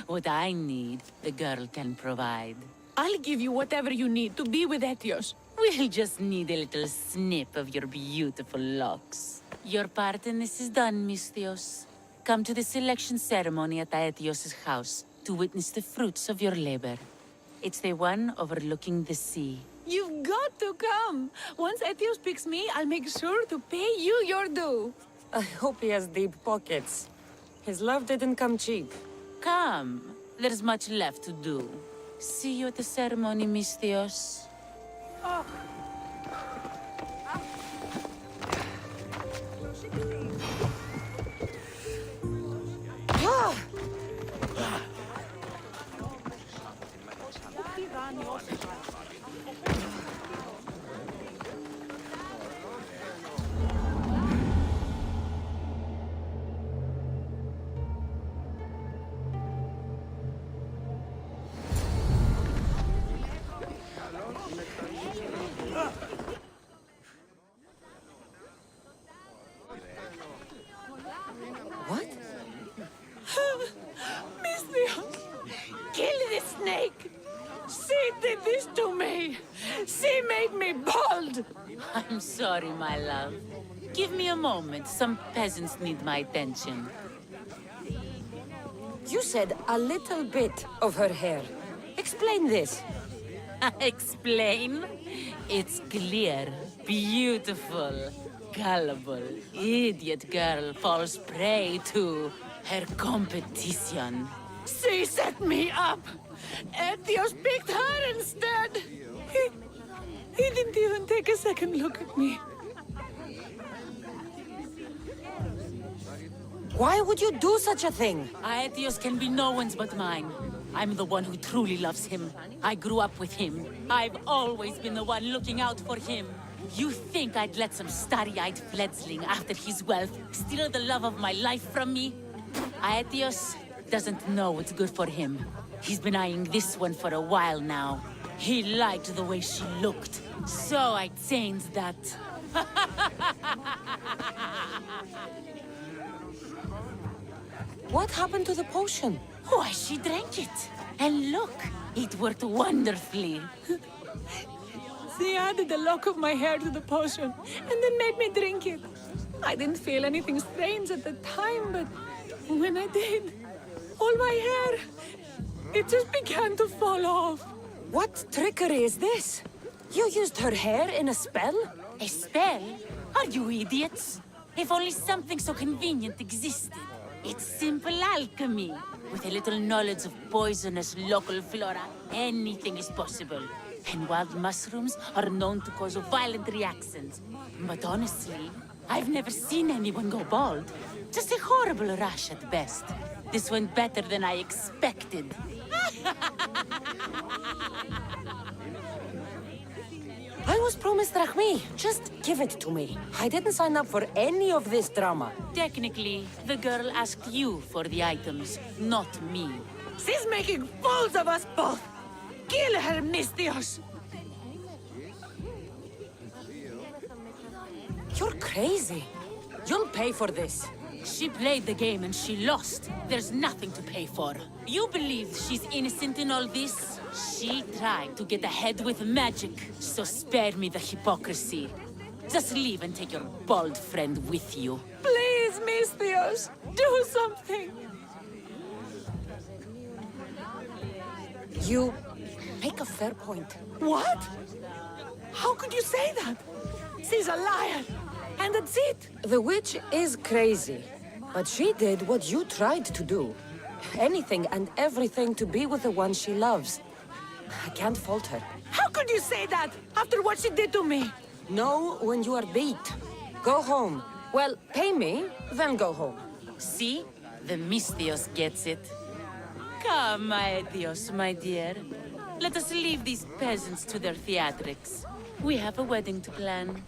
What I need, the girl can provide. I'll give you whatever you need to be with Etios. We'll just need a little snip of your beautiful locks. Your part in this is done, Miss Dios. Come to the selection ceremony at Aetios' house to witness the fruits of your labor. It's the one overlooking the sea. You've got to come. Once Etios picks me, I'll make sure to pay you your due. I hope he has deep pockets. His love didn't come cheap. Come. There's much left to do. See you at the ceremony, Miss Dios. Oh. snake! She did this to me! She made me bald! I'm sorry, my love. Give me a moment. Some peasants need my attention. You said a little bit of her hair. Explain this. Explain? It's clear, beautiful, gullible, idiot girl falls prey to her competition. She set me up! Etios picked her instead! He didn't even take a second look at me. Why would you do such a thing? Aetios can be no one's but mine. I'm the one who truly loves him. I grew up with him. I've always been the one looking out for him. You think I'd let some starry-eyed fledgling after his wealth steal the love of my life from me? Aetios doesn't know what's good for him. He's been eyeing this one for a while now. He liked the way she looked, so I changed that. What happened to the potion? Why, she drank it. And look, it worked wonderfully. She added a lock of my hair to the potion, and then made me drink it. I didn't feel anything strange at the time, but when I did, all my hair, it just began to fall off. What trickery is this? You used her hair in a spell? A spell? Are you idiots? If only something so convenient existed. It's simple alchemy. With a little knowledge of poisonous local flora, anything is possible. And wild mushrooms are known to cause violent reactions. But honestly, I've never seen anyone go bald. Just a horrible rash at best. This went better than I expected. I was promised drachmi. Just give it to me. I didn't sign up for any of this drama. Technically, the girl asked you for the items, not me. She's making fools of us both! Kill her, Mistios! You're crazy. You'll pay for this. She played the game and she lost. There's nothing to pay for. You believe she's innocent in all this? She tried to get ahead with magic, so spare me the hypocrisy. Just leave and take your bald friend with you. Please, Mistios, do something! You make a fair point. What? How could you say that? She's a liar! And that's it! The witch is crazy, but she did what you tried to do. Anything and everything to be with the one she loves. I can't fault her. How could you say that after what she did to me? Know when you are beat. Go home. Well, pay me, then go home. See? The Mistios gets it. Come, Aetios, my dear. Let us leave these peasants to their theatrics. We have a wedding to plan.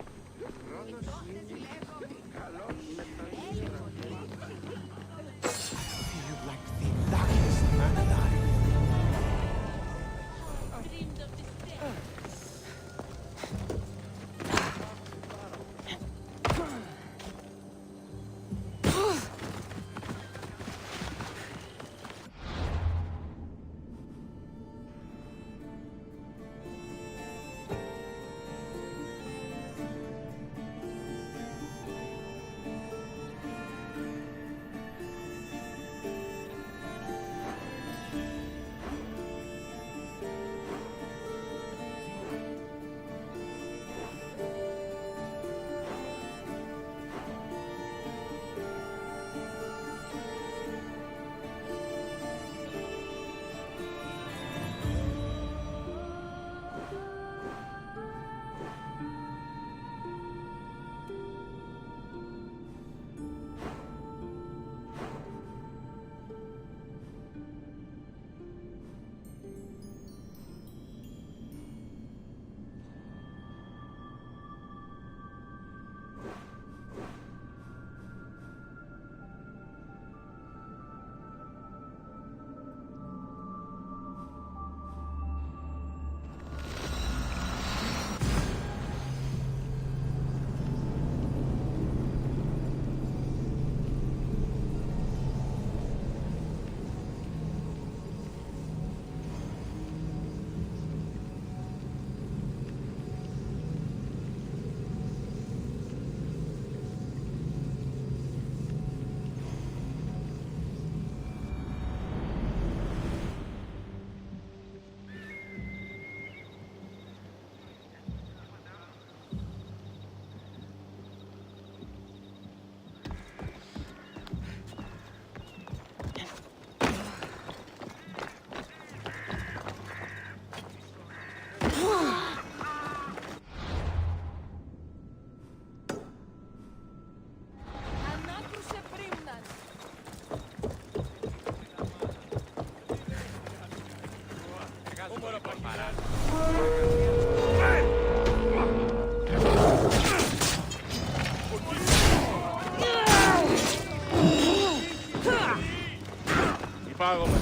Υπάγομαι.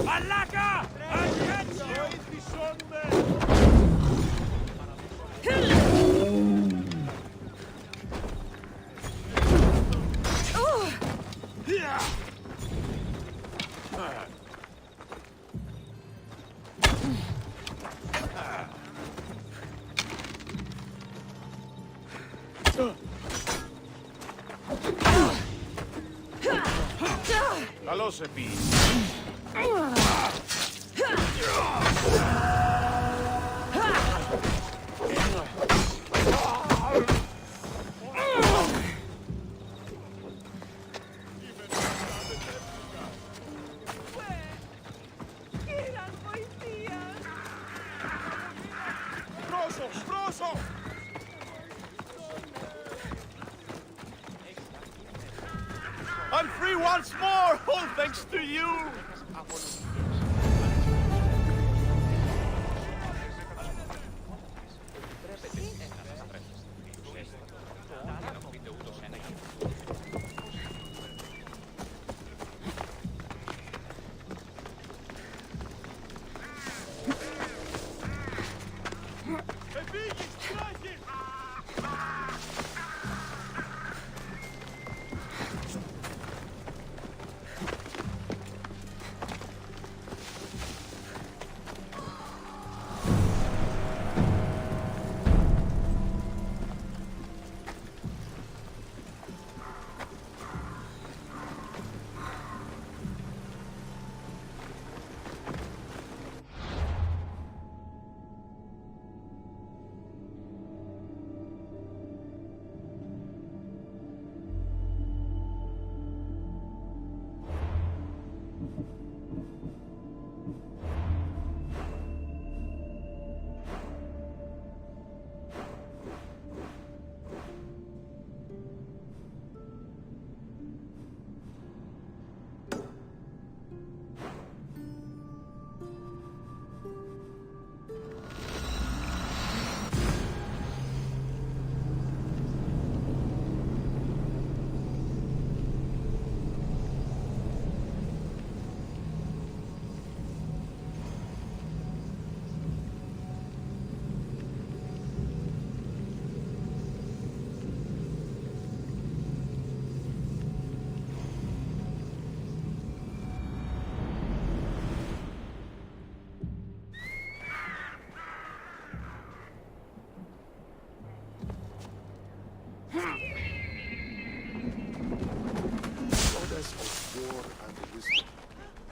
Μαλάκα! Καλώς επί. Πρόσω! I'm free once more, all thanks to you!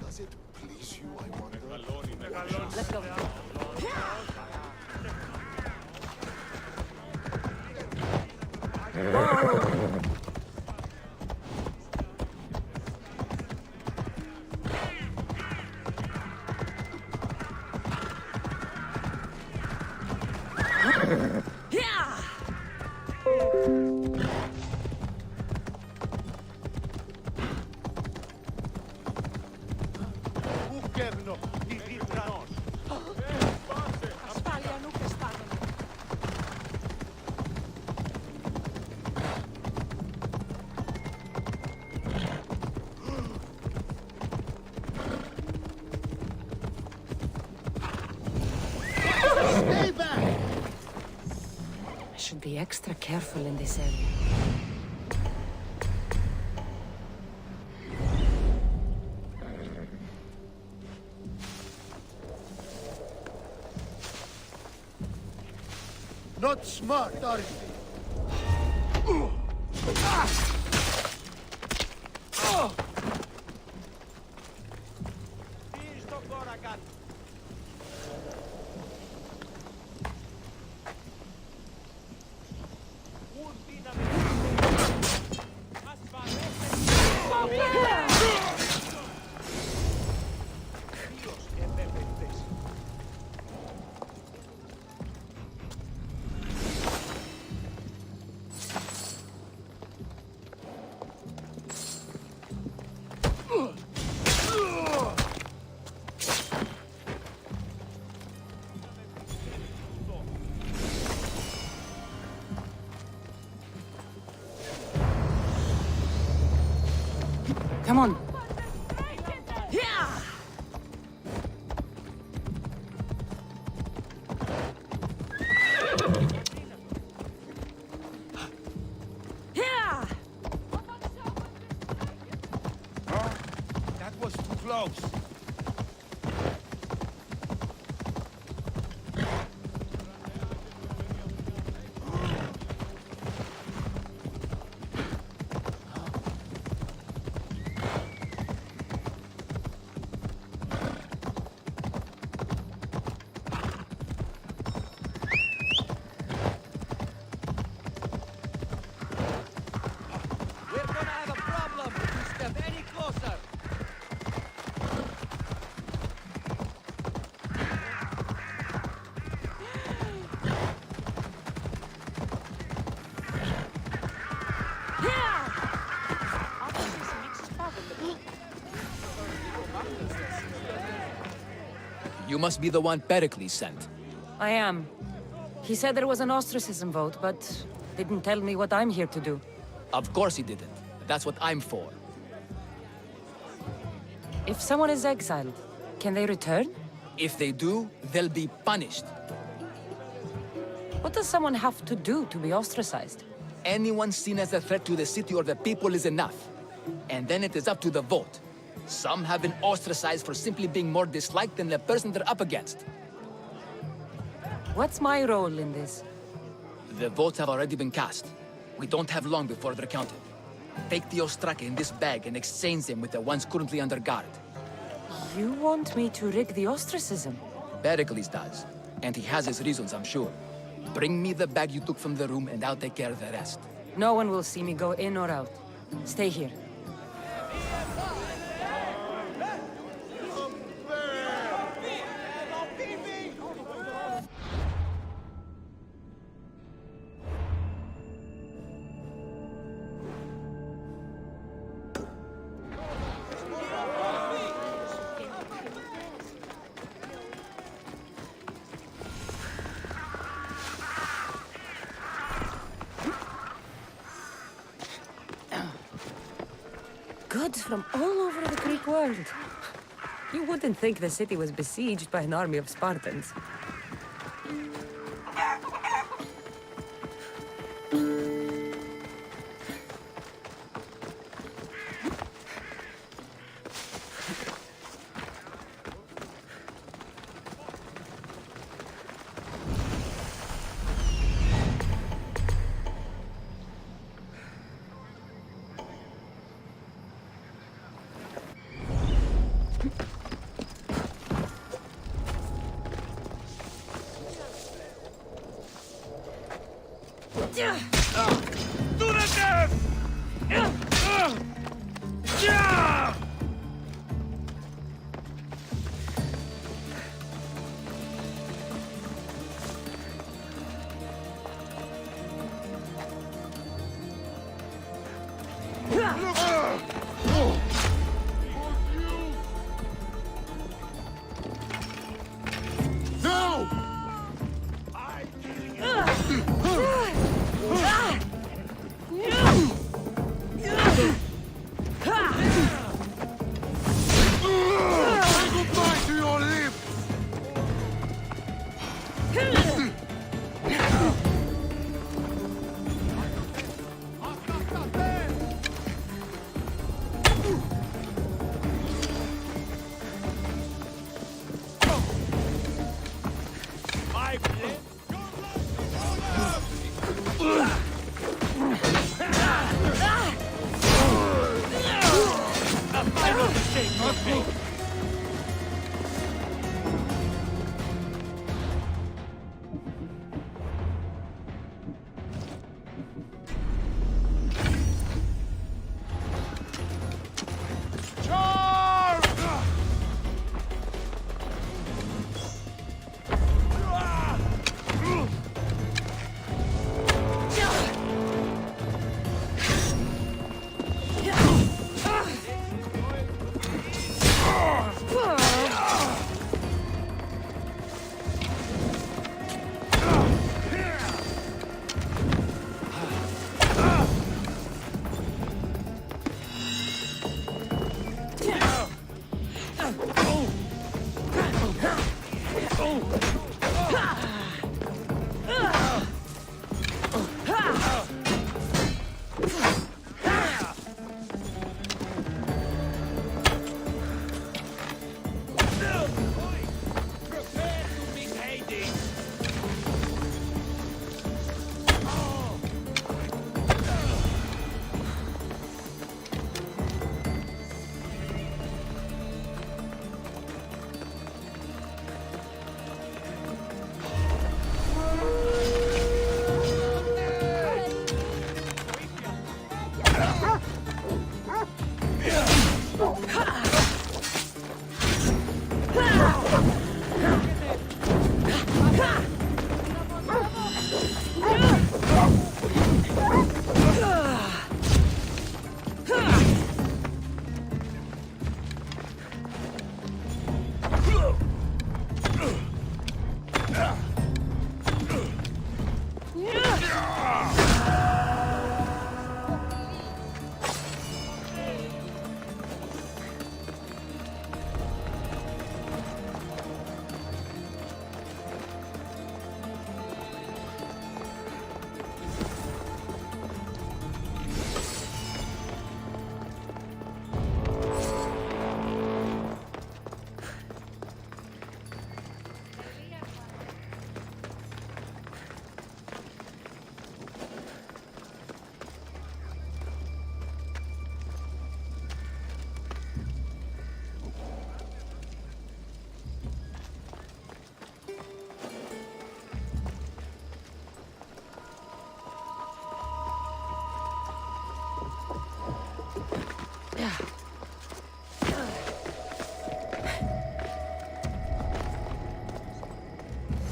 Does it please you, I wonder? Let's go. Ασφάλεια νου αισθάνομαι. Stay back! I should be extra careful in this area. Not smart, Odyssey. Come on. That was too close. We're gonna have a problem if you step any closer. You must be the one Pericles sent. I am. He said there was an ostracism vote, but didn't tell me what I'm here to do. Of course he didn't. That's what I'm for. If someone is exiled, can they return? If they do, they'll be punished. What does someone have to do to be ostracized? Anyone seen as a threat to the city or the people is enough. And then it is up to the vote. Some have been ostracized for simply being more disliked than the person they're up against. What's my role in this? The votes have already been cast. We don't have long before they're counted. Take the Ostraka in this bag and exchange them with the ones currently under guard. You want me to rig the ostracism? Pericles does. And he has his reasons, I'm sure. Bring me the bag you took from the room and I'll take care of the rest. No one will see me go in or out. Stay here. Goods from all over the Greek world. You wouldn't think the city was besieged by an army of Spartans. To the death!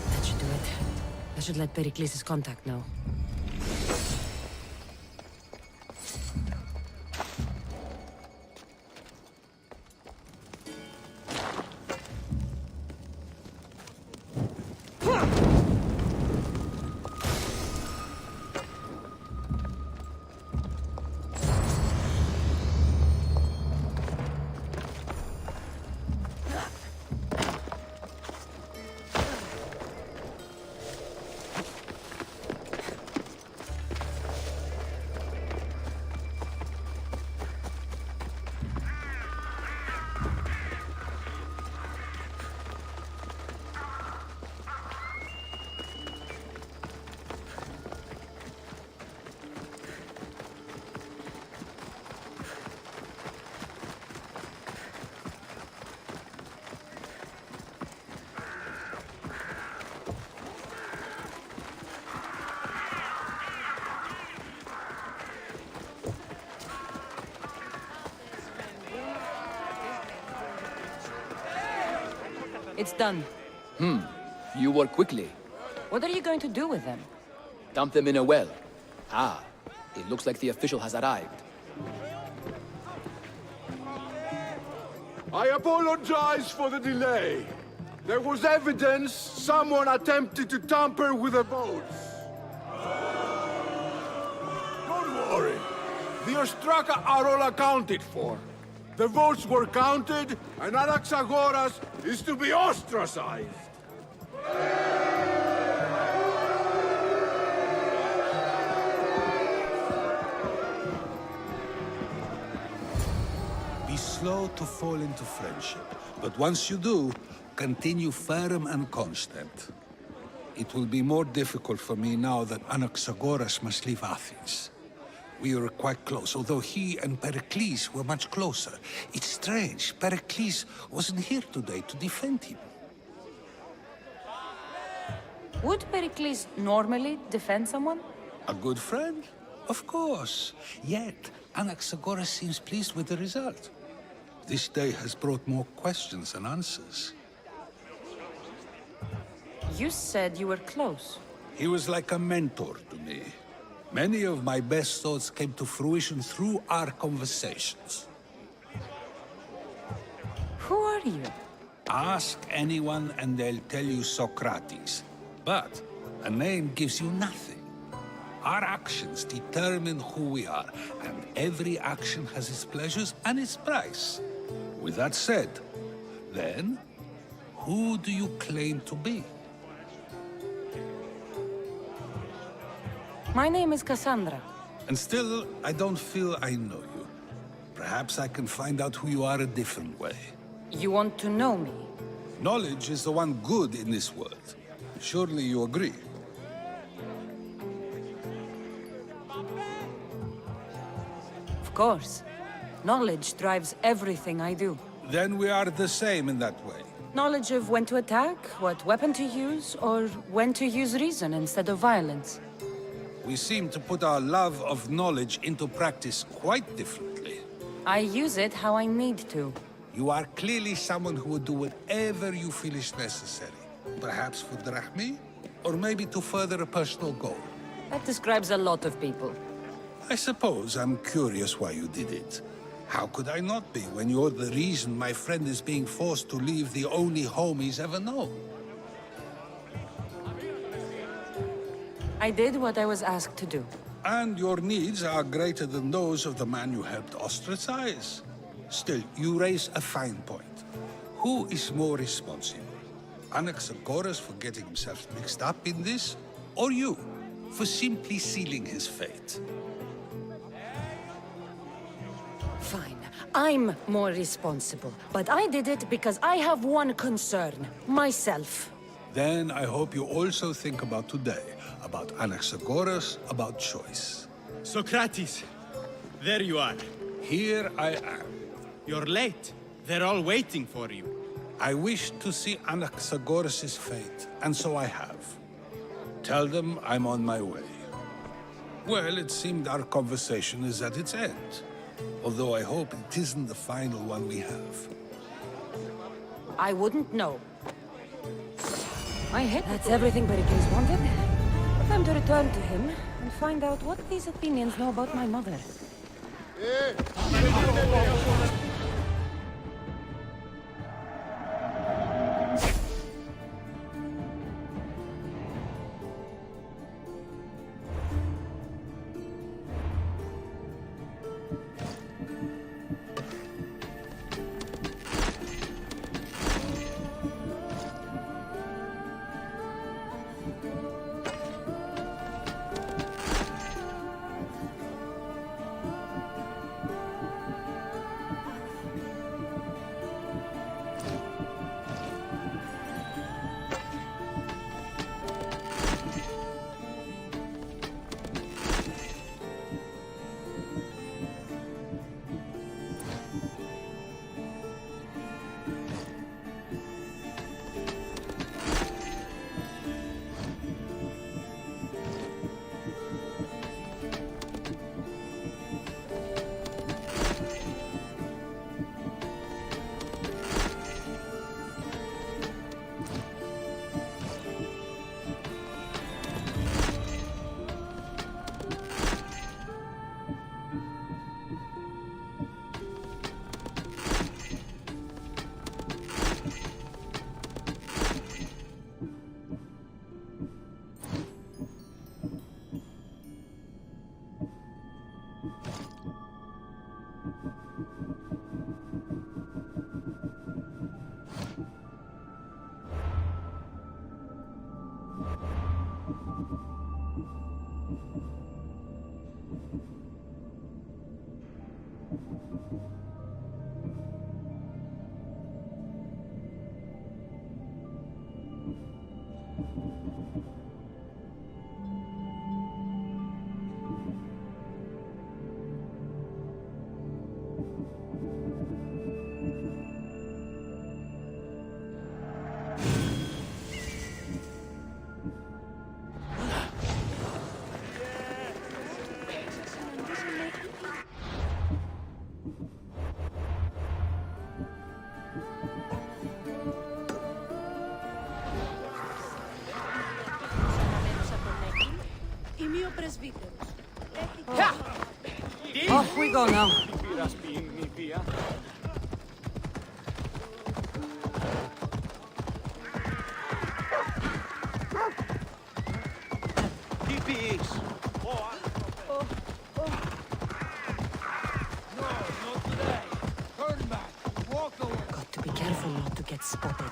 That should do it. I should let Pericles' contact know. It's done. You work quickly. What are you going to do with them? Dump them in a well. Ah, it looks like the official has arrived. I apologize for the delay. There was evidence someone attempted to tamper with the votes. Don't worry. The Ostraka are all accounted for. The votes were counted, and Anaxagoras is to be ostracized. Be slow to fall into friendship, but once you do, continue firm and constant. It will be more difficult for me now that Anaxagoras must leave Athens. We were quite close, although he and Pericles were much closer. It's strange, Pericles wasn't here today to defend him. Would Pericles normally defend someone? A good friend? Of course. Yet, Anaxagoras seems pleased with the result. This day has brought more questions than answers. You said you were close. He was like a mentor to me. Many of my best thoughts came to fruition through our conversations. Who are you? Ask anyone and they'll tell you Socrates. But a name gives you nothing. Our actions determine who we are, and every action has its pleasures and its price. With that said, then, Who do you claim to be? My name is Cassandra. And still, I don't feel I know you. Perhaps I can find out who you are a different way. You want to know me? Knowledge is the one good in this world. Surely you agree? Of course. Knowledge drives everything I do. Then we are the same in that way. Knowledge of when to attack, what weapon to use, or when to use reason instead of violence. We seem to put our love of knowledge into practice quite differently. I use it how I need to. You are clearly someone who would do whatever you feel is necessary. Perhaps for drachmi, or maybe to further a personal goal. That describes a lot of people. I suppose I'm curious why you did it. How could I not be when you're the reason my friend is being forced to leave the only home he's ever known? I did what I was asked to do. And your needs are greater than those of the man you helped ostracize. Still, you raise a fine point. Who is more responsible? Anaxagoras for getting himself mixed up in this? Or you, for simply sealing his fate? Fine. I'm more responsible. But I did it because I have one concern. Myself. Then I hope you also think about today. About Anaxagoras, about choice. Socrates, there you are. Here I am. You're late. They're all waiting for you. I wish to see Anaxagoras' fate, and so I have. Tell them I'm on my way. Well, it seemed our conversation is at its end. Although I hope it isn't the final one we have. I wouldn't know. That's everything Pericles wanted. Time to return to him and find out what these Athenians know about my mother. Off we go now. Got to be careful not to get spotted.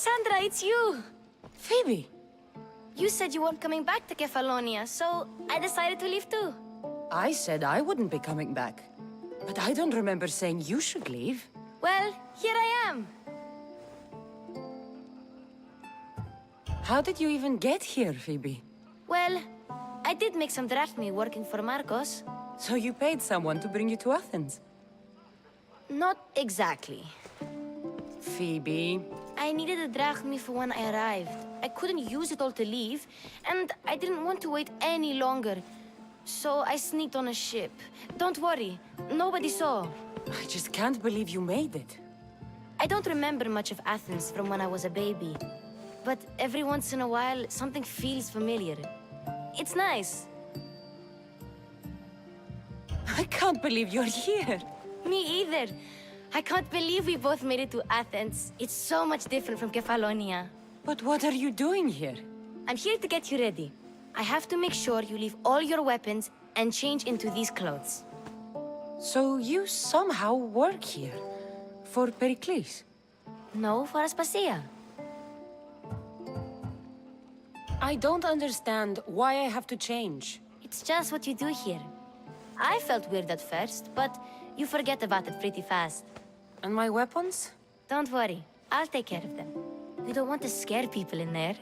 Cassandra, it's you! Phoebe! You said you weren't coming back to Kefalonia, so I decided to leave too. I said I wouldn't be coming back. But I don't remember saying you should leave. Well, here I am. How did you even get here, Phoebe? Well, I did make some drachmi working for Marcos. So you paid someone to bring you to Athens? Not exactly. Phoebe... I needed a drachmi for when I arrived. I couldn't use it all to leave, and I didn't want to wait any longer. So I sneaked on a ship. Don't worry, nobody saw. I just can't believe you made it. I don't remember much of Athens from when I was a baby. But every once in a while, something feels familiar. It's nice. I can't believe you're here. Me either. I can't believe we both made it to Athens. It's so much different from Kefalonia. But what are you doing here? I'm here to get you ready. I have to make sure you leave all your weapons and change into these clothes. So you somehow work here? For Pericles? No, for Aspasia. I don't understand why I have to change. It's just what you do here. I felt weird at first, but you forget about it pretty fast. And my weapons? Don't worry, I'll take care of them. We don't want to scare people in there.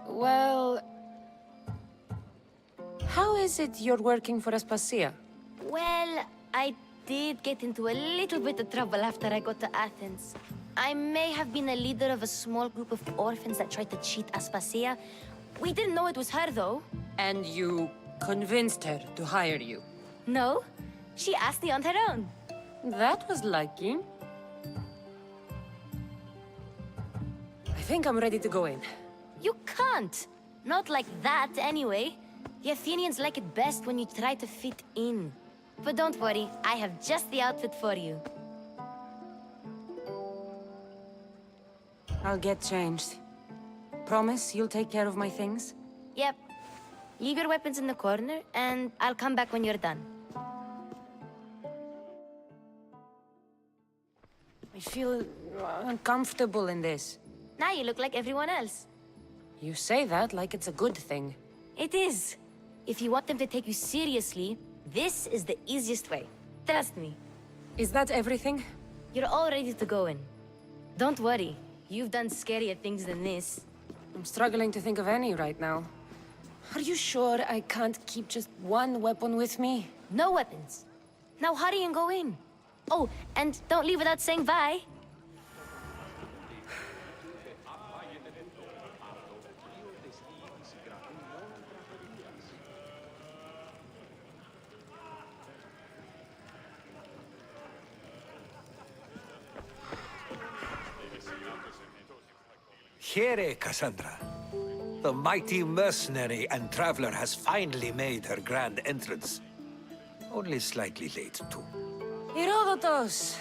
Well... How is it you're working for Aspasia? Well, I did get into a little bit of trouble after I got to Athens. I may have been a leader of a small group of orphans that tried to cheat Aspasia. We didn't know it was her, though. And you convinced her to hire you? No, she asked me on her own. That was lucky. I think I'm ready to go in. You can't. Not like that, anyway. The Athenians like it best when you try to fit in. But don't worry, I have just the outfit for you. I'll get changed. Promise you'll take care of my things? Yep. Leave your weapons in the corner, and I'll come back when you're done. I feel uncomfortable in this. Now you look like everyone else. You say that like it's a good thing. It is. If you want them to take you seriously, this is the easiest way. Trust me. Is that everything? You're all ready to go in. Don't worry. You've done scarier things than this. I'm struggling to think of any right now. Are you sure I can't keep just one weapon with me? No weapons. Now hurry and go in. Oh, and don't leave without saying bye. Here, Cassandra. The mighty mercenary and traveler has finally made her grand entrance. Only slightly late, too. Herodotus!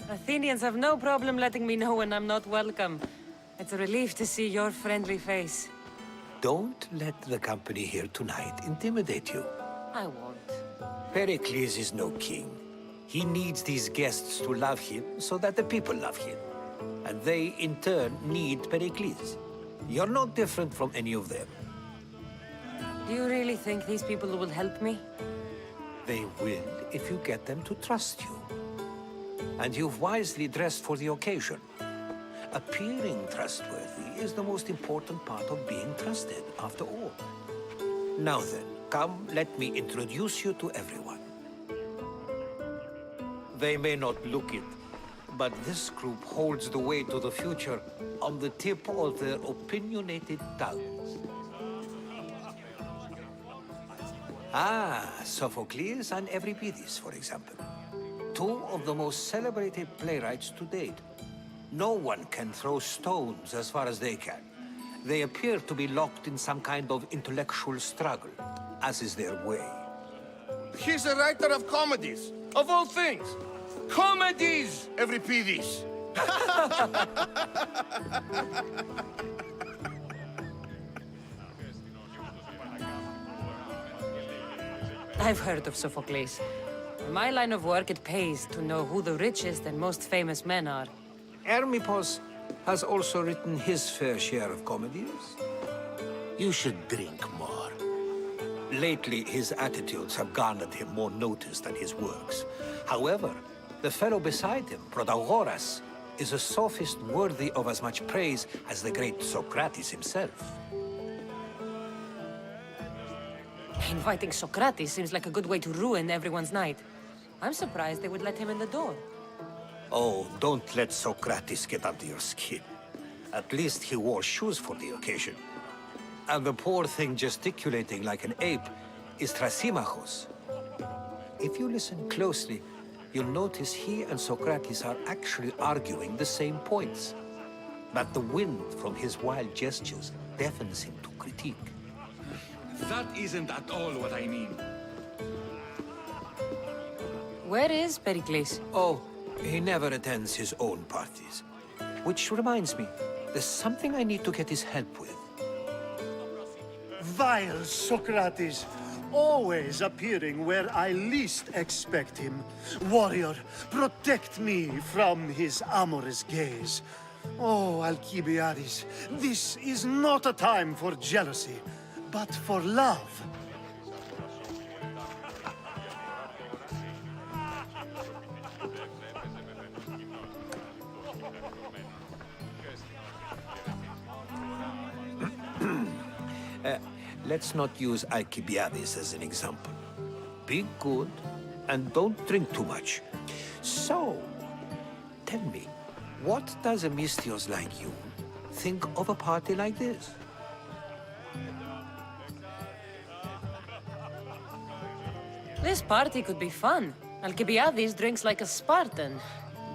Athenians have no problem letting me know when I'm not welcome. It's a relief to see your friendly face. Don't let the company here tonight intimidate you. I won't. Pericles is no king. He needs these guests to love him so that the people love him. And they, in turn, need Pericles. You're no different from any of them. Do you really think these people will help me? They will if you get them to trust you. And you've wisely dressed for the occasion. Appearing trustworthy is the most important part of being trusted, after all. Now then, come, let me introduce you to everyone. They may not look it, but this group holds the way to the future on the tip of their opinionated tongues. Ah, Sophocles and Euripides, for example. Two of the most celebrated playwrights to date. No one can throw stones as far as they can. They appear to be locked in some kind of intellectual struggle, as is their way. He's a writer of comedies, of all things. Comedies, Euripides. I've heard of Sophocles. In my line of work, it pays to know who the richest and most famous men are. Hermippos has also written his fair share of comedies. You should drink more. Lately, his attitudes have garnered him more notice than his works. However, the fellow beside him, Protagoras, is a sophist worthy of as much praise as the great Socrates himself. Inviting Socrates seems like a good way to ruin everyone's night. I'm surprised they would let him in the door. Oh, don't let Socrates get under your skin. At least he wore shoes for the occasion. And the poor thing gesticulating like an ape is Thrasymachos. If you listen closely, you'll notice he and Socrates are actually arguing the same points. But the wind from his wild gestures deafens him to critique. That isn't at all what I mean. Where is Pericles? Oh, he never attends his own parties. Which reminds me, there's something I need to get his help with. Vile Socrates, always appearing where I least expect him. Warrior, protect me from his amorous gaze. Oh, Alcibiades, this is not a time for jealousy, but for love. Let's not use Alcibiades as an example. Be good, and don't drink too much. So, tell me, what does a Mystios like you think of a party like this? This party could be fun. Alcibiades drinks like a Spartan.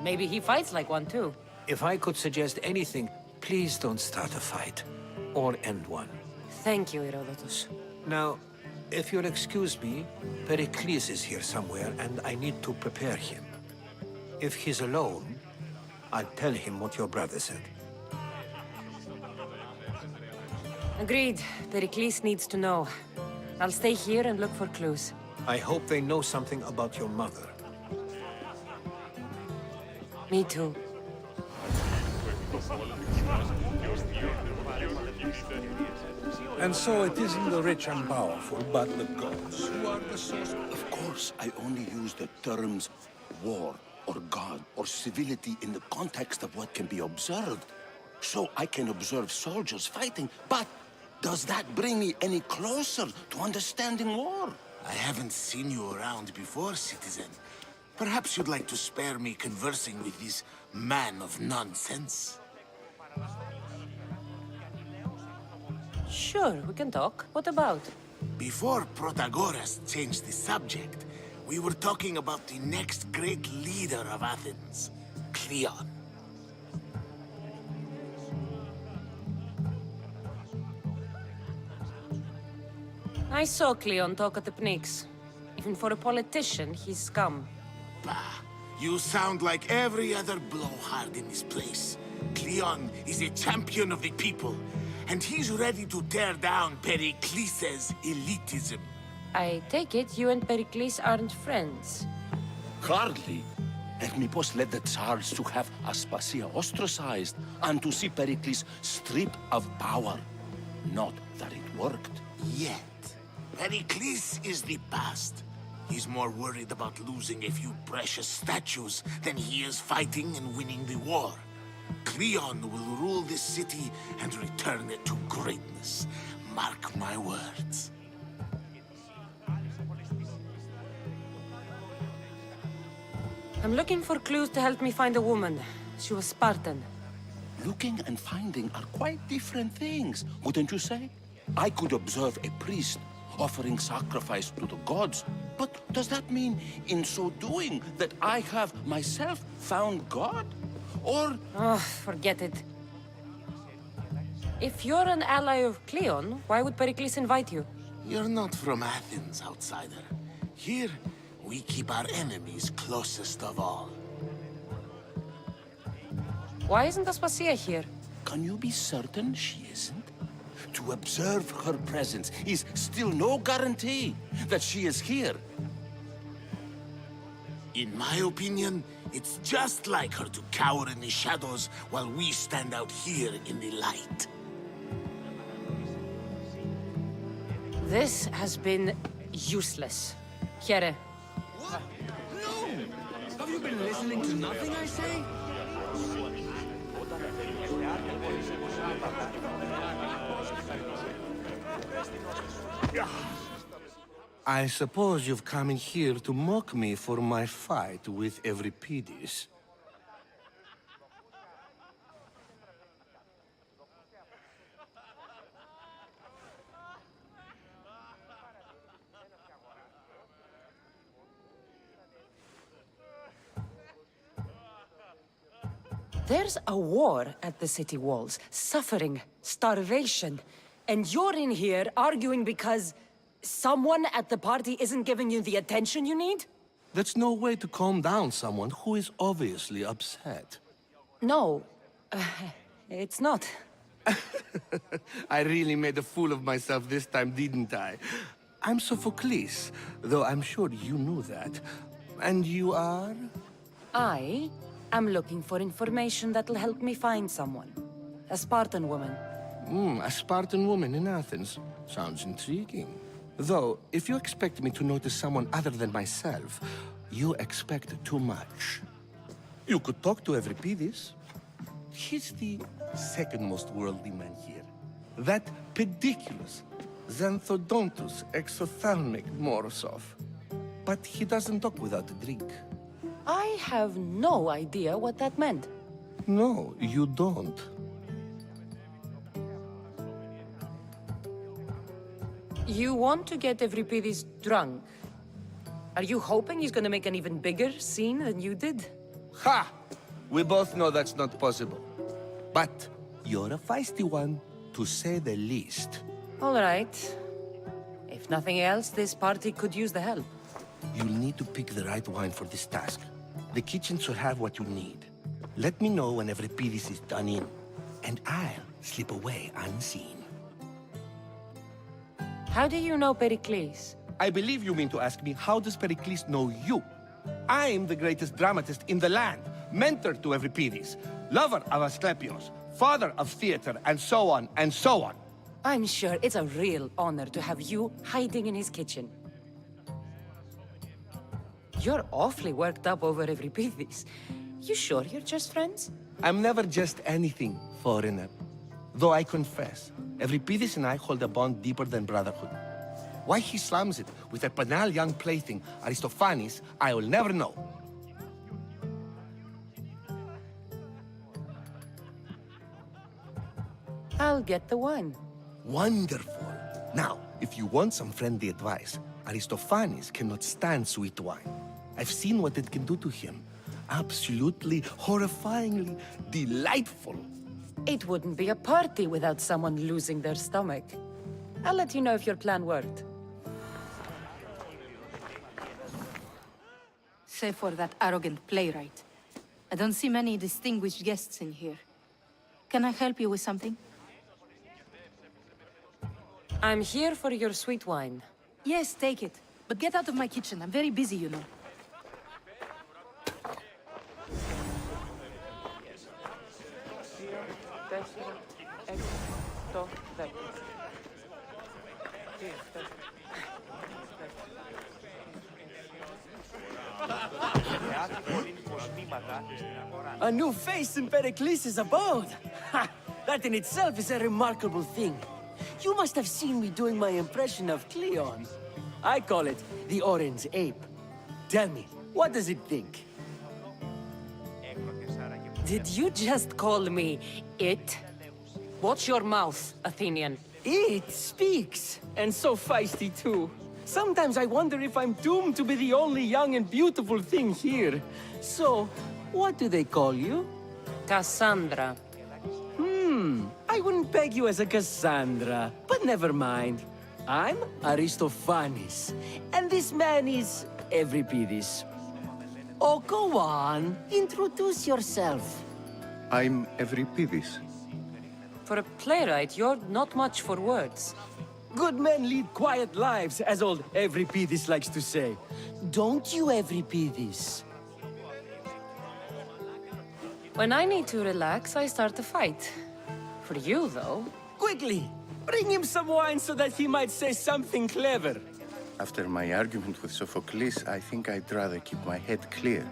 Maybe he fights like one too. If I could suggest anything, please don't start a fight, or end one. Thank you, Herodotus. Now, if you'll excuse me, Pericles is here somewhere, and I need to prepare him. If he's alone, I'll tell him what your brother said. Agreed. Pericles needs to know. I'll stay here and look for clues. I hope they know something about your mother. Me too. And so it isn't the rich and powerful, but the gods who are the source. Of course, I only use the terms war or god or civility in the context of what can be observed. So I can observe soldiers fighting, but does that bring me any closer to understanding war? I haven't seen you around before, citizen. Perhaps you'd like to spare me conversing with this man of nonsense? Sure, we can talk. What about? Before Protagoras changed the subject, we were talking about the next great leader of Athens, Cleon. I saw Cleon talk at the Pnyx. Even for a politician, he's scum. Bah, you sound like every other blowhard in this place. Cleon is a champion of the people, and he's ready to tear down Pericles' elitism. I take it you and Pericles aren't friends. Hardly. Hermippos led the Tsars to have Aspasia ostracized and to see Pericles stripped of power. Not that it worked. Yet, Pericles is the past. He's more worried about losing a few precious statues than he is fighting and winning the war. Cleon will rule this city and return it to greatness. Mark my words. I'm looking for clues to help me find a woman. She was Spartan. Looking and finding are quite different things, wouldn't you say? I could observe a priest offering sacrifice to the gods, but does that mean, in so doing, that I have myself found God? Or... Oh, forget it. If you're an ally of Cleon, why would Pericles invite you? You're not from Athens, outsider. Here, we keep our enemies closest of all. Why isn't Aspasia here? Can you be certain she isn't? To observe her presence is still no guarantee that she is here. In my opinion, it's just like her to cower in the shadows while we stand out here in the light. This has been useless. Here. No! Have you been listening to nothing I say? I suppose you've come in here to mock me for my fight with Euripides. There's a war at the city walls, suffering, starvation, and you're in here arguing because someone at the party isn't giving you the attention you need? That's no way to calm down someone who is obviously upset. No, it's not. I really made a fool of myself this time, didn't I? I'm Sophocles, though I'm sure you knew that. And you are? I am looking for information that'll help me find someone. A Spartan woman. A Spartan woman in Athens. Sounds intriguing. Though, if you expect me to notice someone other than myself, you expect too much. You could talk to Euripides. He's the second most worldly man here. That pediculous, xanthodontus exophthalmic Morosov. But he doesn't talk without a drink. I have no idea what that meant. No, you don't. You want to get Euripides drunk? Are you hoping he's gonna make an even bigger scene than you did? Ha! We both know that's not possible. But you're a feisty one, to say the least. All right. If nothing else, this party could use the help. You'll need to pick the right wine for this task. The kitchen should have what you need. Let me know when Euripides is done in, and I'll slip away unseen. How do you know Pericles? I believe you mean to ask me, how does Pericles know you? I'm the greatest dramatist in the land, mentor to Euripides, lover of Asclepios, father of theater, and so on, and so on. I'm sure it's a real honor to have you hiding in his kitchen. You're awfully worked up over Euripides. You sure you're just friends? I'm never just anything, foreigner. Though I confess, Euripides and I hold a bond deeper than brotherhood. Why he slams it with a banal young plaything, Aristophanes, I will never know. I'll get the wine. Wonderful. Now, if you want some friendly advice, Aristophanes cannot stand sweet wine. I've seen what it can do to him. Absolutely, horrifyingly delightful. It wouldn't be a party without someone losing their stomach. I'll let you know if your plan worked. Save for that arrogant playwright. I don't see many distinguished guests in here. Can I help you with something? I'm here for your sweet wine. Yes, take it. But get out of my kitchen. I'm very busy, you know. A new face in Pericles' abode! Ha! That in itself is a remarkable thing. You must have seen me doing my impression of Cleon. I call it the Orange Ape. Tell me, what does it think? Did you just call me it? Watch your mouth, Athenian. It speaks, and so feisty too. Sometimes I wonder if I'm doomed to be the only young and beautiful thing here. So, what do they call you? Cassandra. I wouldn't peg you as a Cassandra, but never mind. I'm Aristophanes, and this man is Euripides. Oh, go on. Introduce yourself. I'm Euripides. For a playwright, you're not much for words. Good men lead quiet lives, as old Evripidis likes to say. Don't you, Evripidis? When I need to relax, I start a fight. For you, though. Quickly! Bring him some wine so that he might say something clever. After my argument with Sophocles, I think I'd rather keep my head clear.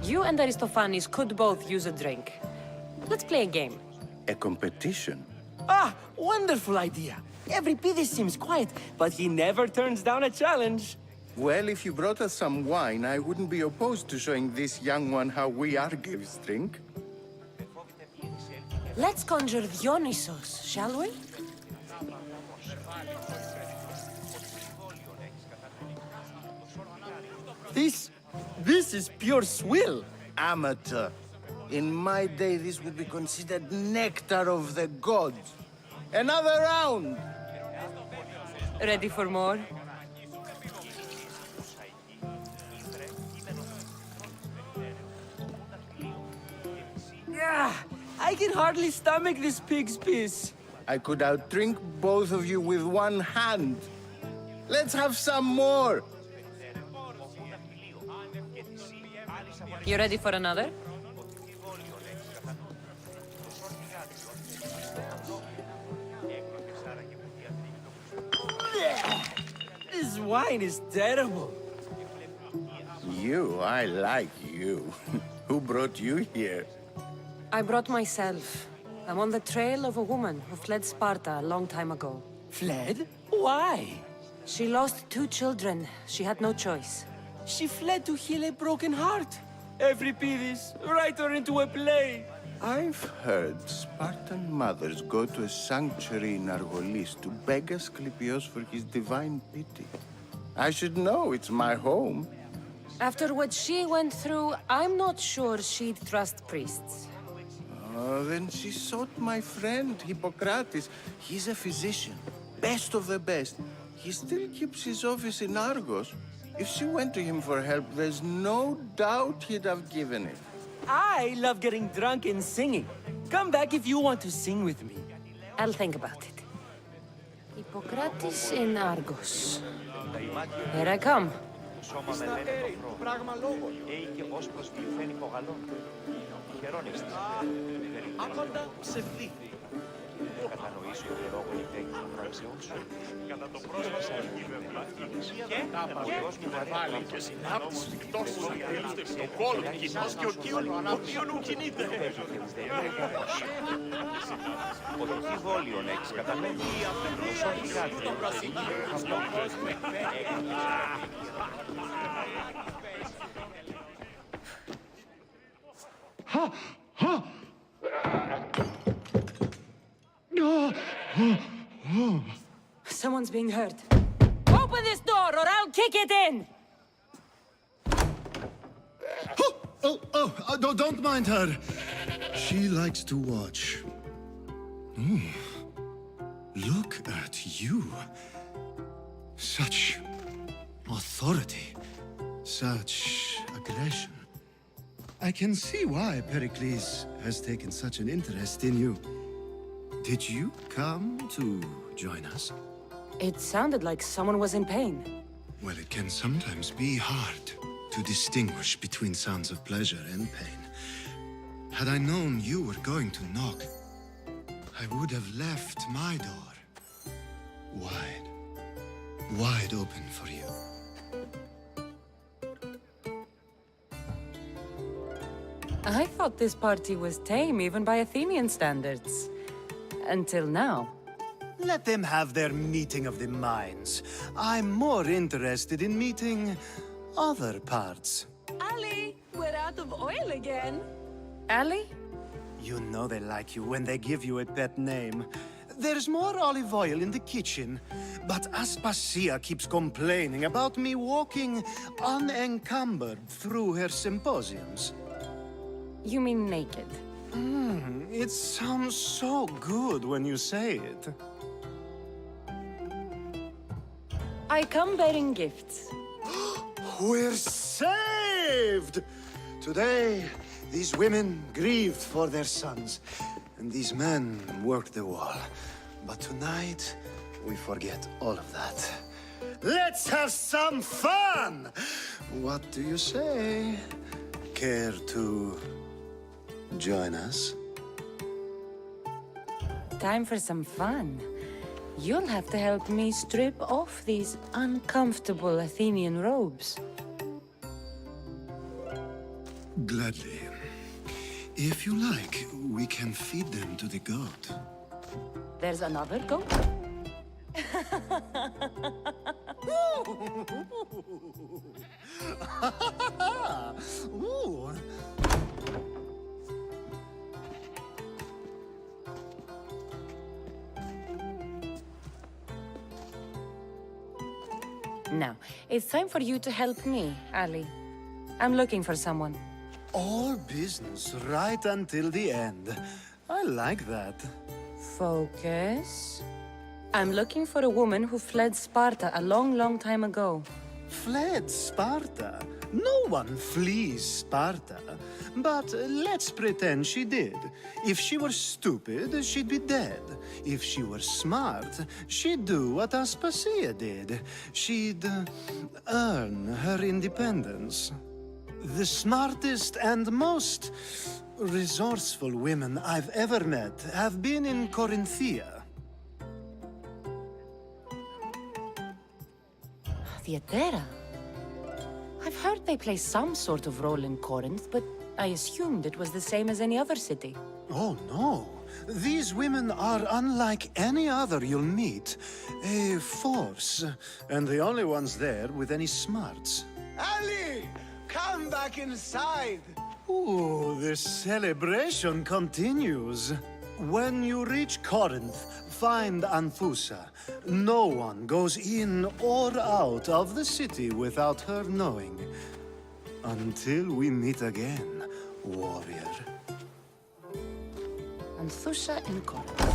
You and Aristophanes could both use a drink. Let's play a game. A competition? Ah, wonderful idea. Evripidis seems quiet, but he never turns down a challenge. Well, if you brought us some wine, I wouldn't be opposed to showing this young one how we Argives drink. Let's conjure Dionysos, shall we? This is pure swill. Amateur. In my day, this would be considered nectar of the gods. Another round! Ready for more? Yeah, I can hardly stomach this pig's piss. I could outdrink both of you with one hand. Let's have some more! You ready for another? This wine is terrible. You, I like you. Who brought you here? I brought myself. I'm on the trail of a woman who fled Sparta a long time ago. Fled? Why? She lost 2 children. She had no choice. She fled to heal a broken heart. Evripidis, write her into a play. I've heard Spartan mothers go to a sanctuary in Argolis to beg Asclepios for his divine pity. I should know, it's my home. After what she went through, I'm not sure she'd trust priests. Oh, then she sought my friend, Hippocrates. He's a physician, best of the best. He still keeps his office in Argos. If she went to him for help, there's no doubt he'd have given it. I love getting drunk and singing. Come back if you want to sing with me. I'll think about it. Hippocrates in Argos. Here I come. Άπαντα ψευδή. Κατανοήσω ότι λόγω λιτέγει των πράξεών σου. Κατά το πρόσωπο και τα παγκόσμια βαρύνει και συνάπτεις φυκτός του αντίληφτε στο κόλο του κοινός και ο κύων κινείται. Από τι βόλιον έχεις καταλέγει προσωπικά του Someone's being hurt. Open this door or I'll kick it in! Don't mind her. She likes to watch. Look at you. Such authority. Such aggression. I can see why Pericles has taken such an interest in you. Did you come to join us? It sounded like someone was in pain. Well, it can sometimes be hard to distinguish between sounds of pleasure and pain. Had I known you were going to knock, I would have left my door wide open for you. I thought this party was tame even by Athenian standards. Until now. Let them have their meeting of the minds. I'm more interested in meeting other parts. Ali, we're out of oil again. Ali? You know they like you when they give you a pet name. There's more olive oil in the kitchen, but Aspasia keeps complaining about me walking unencumbered through her symposiums. You mean naked? It sounds so good when you say it. I come bearing gifts. We're saved! Today, these women grieved for their sons, and these men worked the wall. But tonight, we forget all of that. Let's have some fun! What do you say? Care to join us? Time for some fun. You'll have to help me strip off these uncomfortable Athenian robes. Gladly. If you like, we can feed them to the goat. There's another goat? Ooh. Now, it's time for you to help me, Ali. I'm looking for someone. All business right until the end. I like that. Focus. I'm looking for a woman who fled Sparta a long, long time ago. Fled Sparta? No one flees Sparta. But let's pretend she did. If she were stupid, she'd be dead. If she were smart, she'd do what Aspasia did. She'd earn her independence. The smartest and most resourceful women I've ever met have been in Corinthia. Theatera? I've heard they play some sort of role in Corinth, but I assumed it was the same as any other city. Oh, no. These women are unlike any other you'll meet. A force, and the only ones there with any smarts. Ali! Come back inside! Ooh, the celebration continues. When you reach Corinth, find Anthusa. No one goes in or out of the city without her knowing. Until we meet again, warrior. Anthusa in Corinth.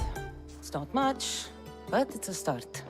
It's not much, but it's a start.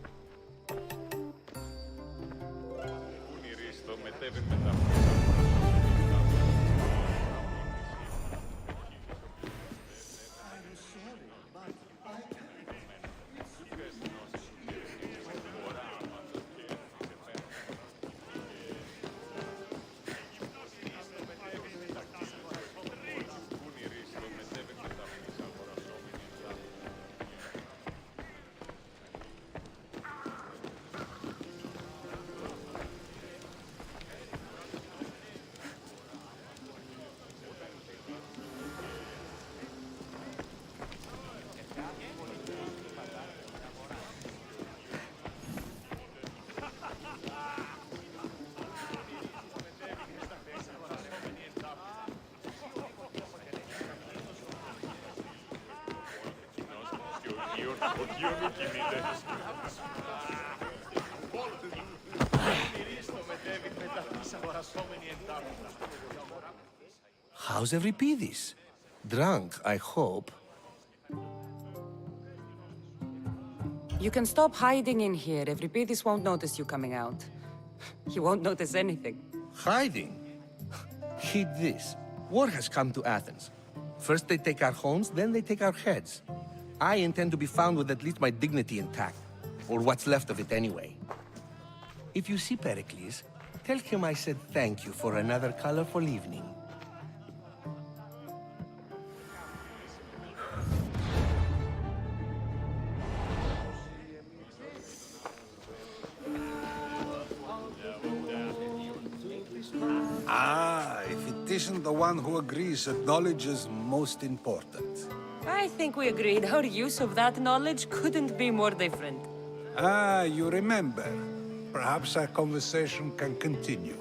How's Euripides? Drunk, I hope. You can stop hiding in here. Euripides won't notice you coming out. He won't notice anything. Hiding? Heed this. War has come to Athens. First they take our homes, then they take our heads. I intend to be found with at least my dignity intact. Or what's left of it anyway. If you see Pericles, tell him I said thank you for another colorful evening. Ah, if it isn't the one who agrees that knowledge is most important. I think we agreed our use of that knowledge couldn't be more different. Ah, you remember. Perhaps our conversation can continue.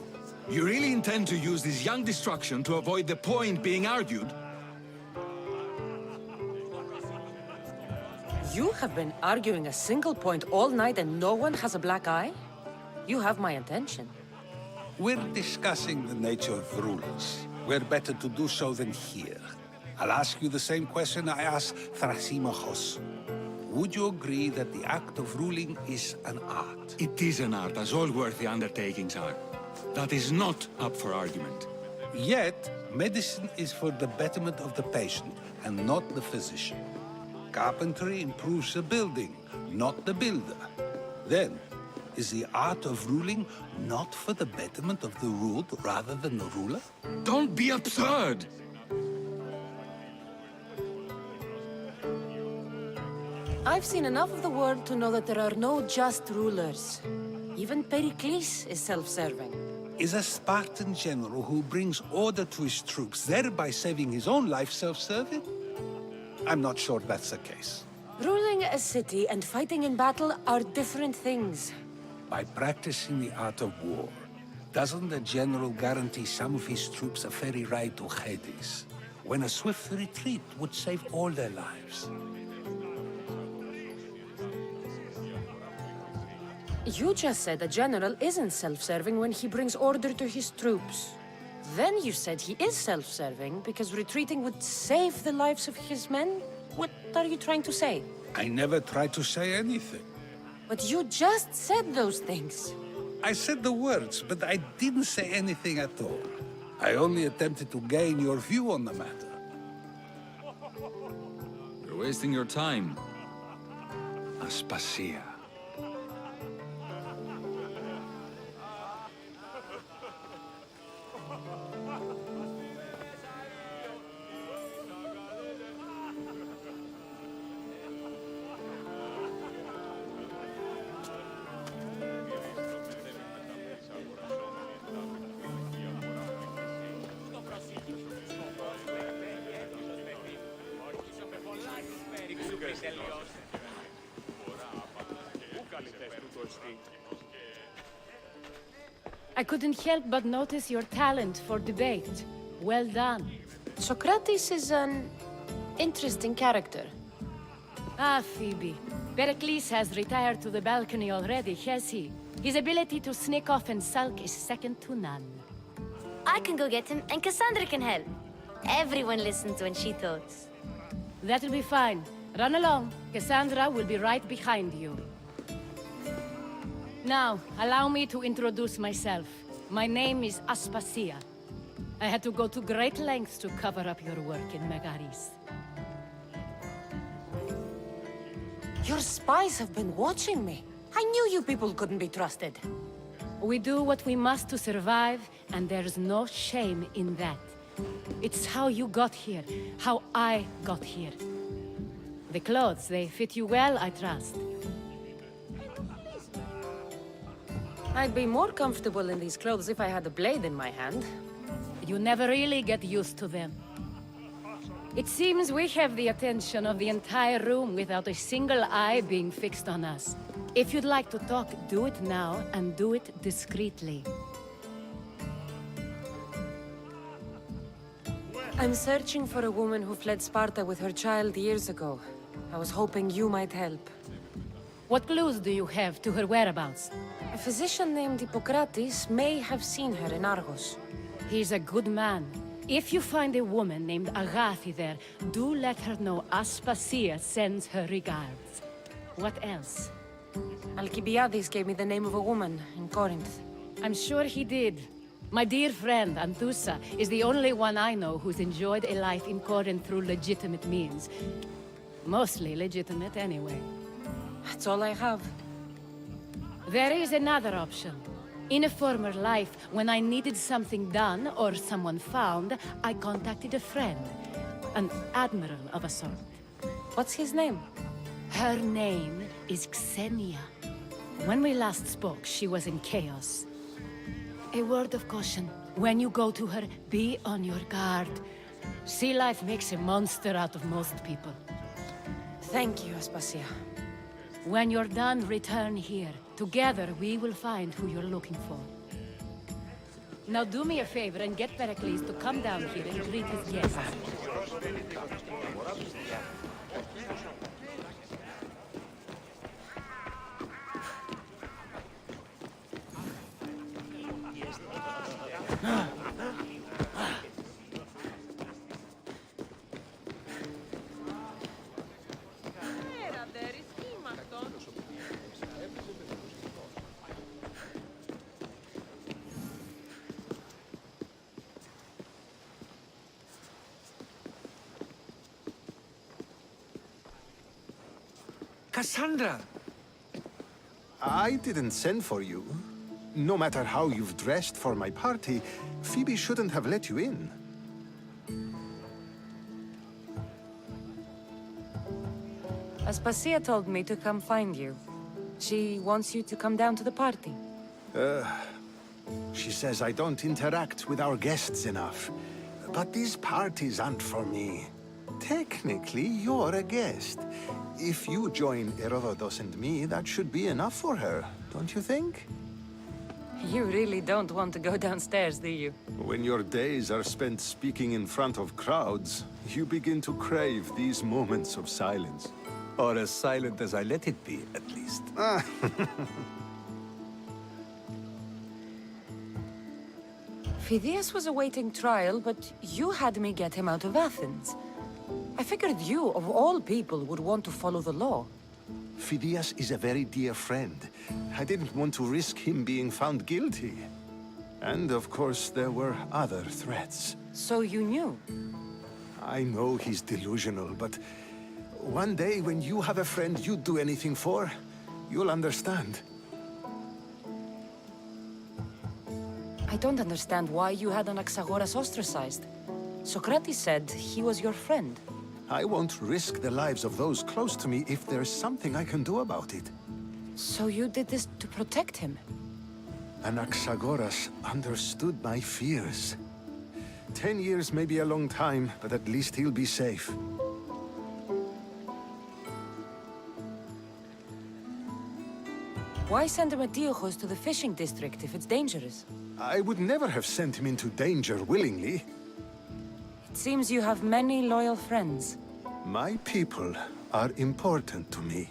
You really intend to use this young destruction to avoid the point being argued? You have been arguing a single point all night and no one has a black eye? You have my attention. We're discussing the nature of rulers. Where better to do so than here? I'll ask you the same question I asked Thrasymachos. Would you agree that the act of ruling is an art? It is an art, as all worthy undertakings are. That is not up for argument. Yet, Medicine is for the betterment of the patient and not the physician. Carpentry improves the building, not the builder. Then, is the art of ruling not for the betterment of the ruled rather than the ruler? Don't be absurd! I've seen enough of the world to know that there are no just rulers. Even Pericles is self-serving. Is a Spartan general who brings order to his troops, thereby saving his own life, self-serving? I'm not sure that's the case. Ruling a city and fighting in battle are different things. By practicing the art of war, doesn't the general guarantee some of his troops a ferry ride to Hades, when a swift retreat would save all their lives? You just said a general isn't self-serving when he brings order to his troops. Then you said he is self-serving because retreating would save the lives of his men? What are you trying to say? I never tried to say anything. But you just said those things. I said the words, but I didn't say anything at all. I only attempted to gain your view on the matter. You're wasting your time. Aspasia. I couldn't help but notice your talent for debate. Well done. Socrates is an interesting character. Ah, Phoebe. Pericles has retired to the balcony already, has he? His ability to sneak off and sulk is second to none. I can go get him, and Cassandra can help. Everyone listens when she talks. That'll be fine. Run along. Cassandra will be right behind you. Now, allow me to introduce myself. My name is Aspasia. I had to go to great lengths to cover up your work in Megaris. Your spies have been watching me. I knew you people couldn't be trusted. We do what we must to survive, and there's no shame in that. It's how you got here, how I got here. The clothes, they fit you well, I trust. I'd be more comfortable in these clothes if I had a blade in my hand. You never really get used to them. It seems we have the attention of the entire room without a single eye being fixed on us. If you'd like to talk, do it now, and do it discreetly. I'm searching for a woman who fled Sparta with her child years ago. I was hoping you might help. What clues do you have to her whereabouts? A physician named Hippocrates may have seen her in Argos. He's a good man. If you find a woman named Agathi there, do let her know Aspasia sends her regards. What else? Alcibiades gave me the name of a woman in Corinth. I'm sure he did. My dear friend, Anthusa, is the only one I know who's enjoyed a life in Corinth through legitimate means. Mostly legitimate, anyway. That's all I have. There is another option. In a former life, when I needed something done or someone found, I contacted a friend. An admiral of a sort. What's his name? Her name is Xenia. When we last spoke, she was in chaos. A word of caution. When you go to her, be on your guard. Sea life makes a monster out of most people. Thank you, Aspasia. When you're done, return here. Together, we will find who you're looking for. Now do me a favor and get Pericles to come down here and greet his guests. Cassandra! I didn't send for you. No matter how you've dressed for my party, Phoebe shouldn't have let you in. Aspasia told me to come find you. She wants you to come down to the party. She says I don't interact with our guests enough. But these parties aren't for me. Technically, you're a guest. If you join Herodotus and me, that should be enough for her, don't you think? You really don't want to go downstairs, do you? When your days are spent speaking in front of crowds, you begin to crave these moments of silence. Or as silent as I let it be, at least. Phidias was awaiting trial, but you had me get him out of Athens. I figured you, of all people, would want to follow the law. Phidias is a very dear friend. I didn't want to risk him being found guilty. And of course, there were other threats. So you knew? I know he's delusional, but one day when you have a friend you'd do anything for, you'll understand. I don't understand why you had Anaxagoras ostracized. Socrates said he was your friend. I won't risk the lives of those close to me if there's something I can do about it. So you did this to protect him? Anaxagoras understood my fears. 10 years may be a long time, but at least he'll be safe. Why send Metiochos to the fishing district if it's dangerous? I would never have sent him into danger willingly. It seems you have many loyal friends. My people are important to me.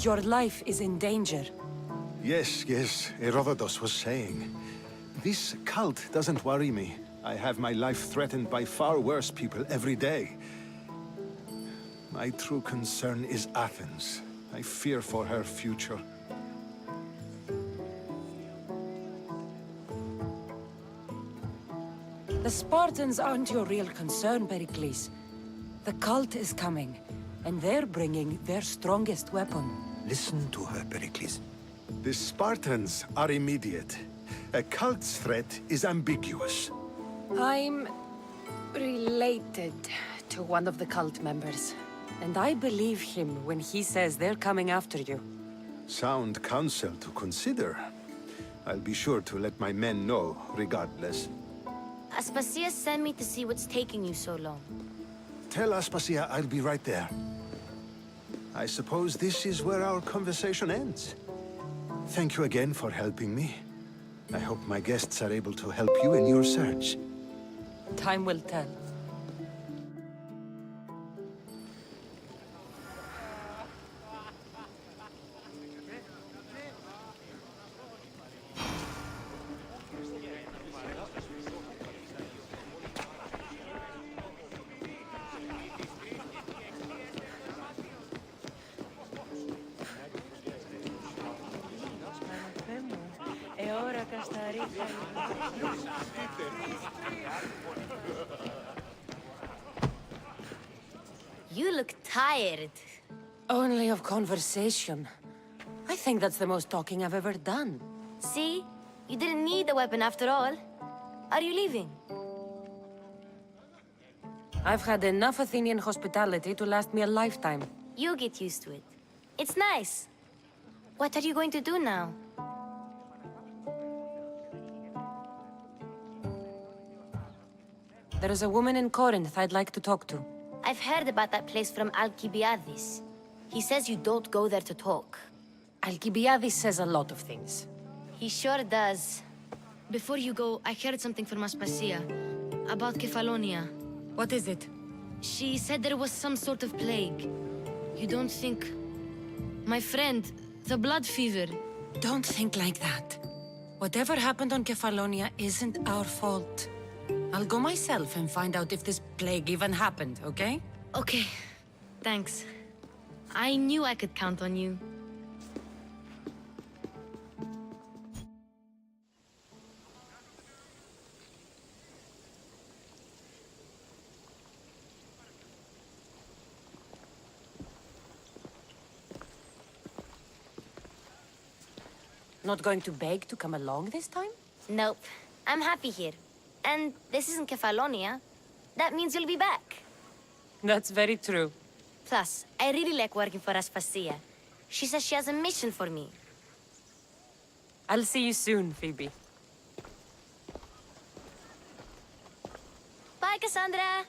Your life is in danger. Yes, Herodotus was saying. This cult doesn't worry me. I have my life threatened by far worse people every day. My true concern is Athens. I fear for her future. The Spartans aren't your real concern, Pericles. The cult is coming, and they're bringing their strongest weapon. Listen to her, Pericles. The Spartans are immediate. A cult's threat is ambiguous. I'm related to one of the cult members. And I believe him when he says they're coming after you. Sound counsel to consider. I'll be sure to let my men know, regardless. Aspasia sent me to see what's taking you so long. Tell Aspasia I'll be right there. I suppose this is where our conversation ends. Thank you again for helping me. I hope my guests are able to help you in your search. Time will tell. You look tired. Only of conversation. I think that's the most talking I've ever done. See? You didn't need a weapon after all. Are you leaving? I've had enough Athenian hospitality to last me a lifetime. You get used to it. It's nice. What are you going to do now? There is a woman in Corinth I'd like to talk to. I've heard about that place from Alcibiades. He says you don't go there to talk. Alcibiades says a lot of things. He sure does. Before you go, I heard something from Aspasia about Kefalonia. What is it? She said there was some sort of plague. You don't think... My friend, the blood fever... Don't think like that. Whatever happened on Kefalonia isn't our fault. I'll go myself and find out if this plague even happened, okay? Okay. Thanks. I knew I could count on you. Not going to beg to come along this time? Nope. I'm happy here. And this isn't Kefalonia. That means you'll be back. That's very true. Plus, I really like working for Aspasia. She says she has a mission for me. I'll see you soon, Phoebe. Bye, Cassandra!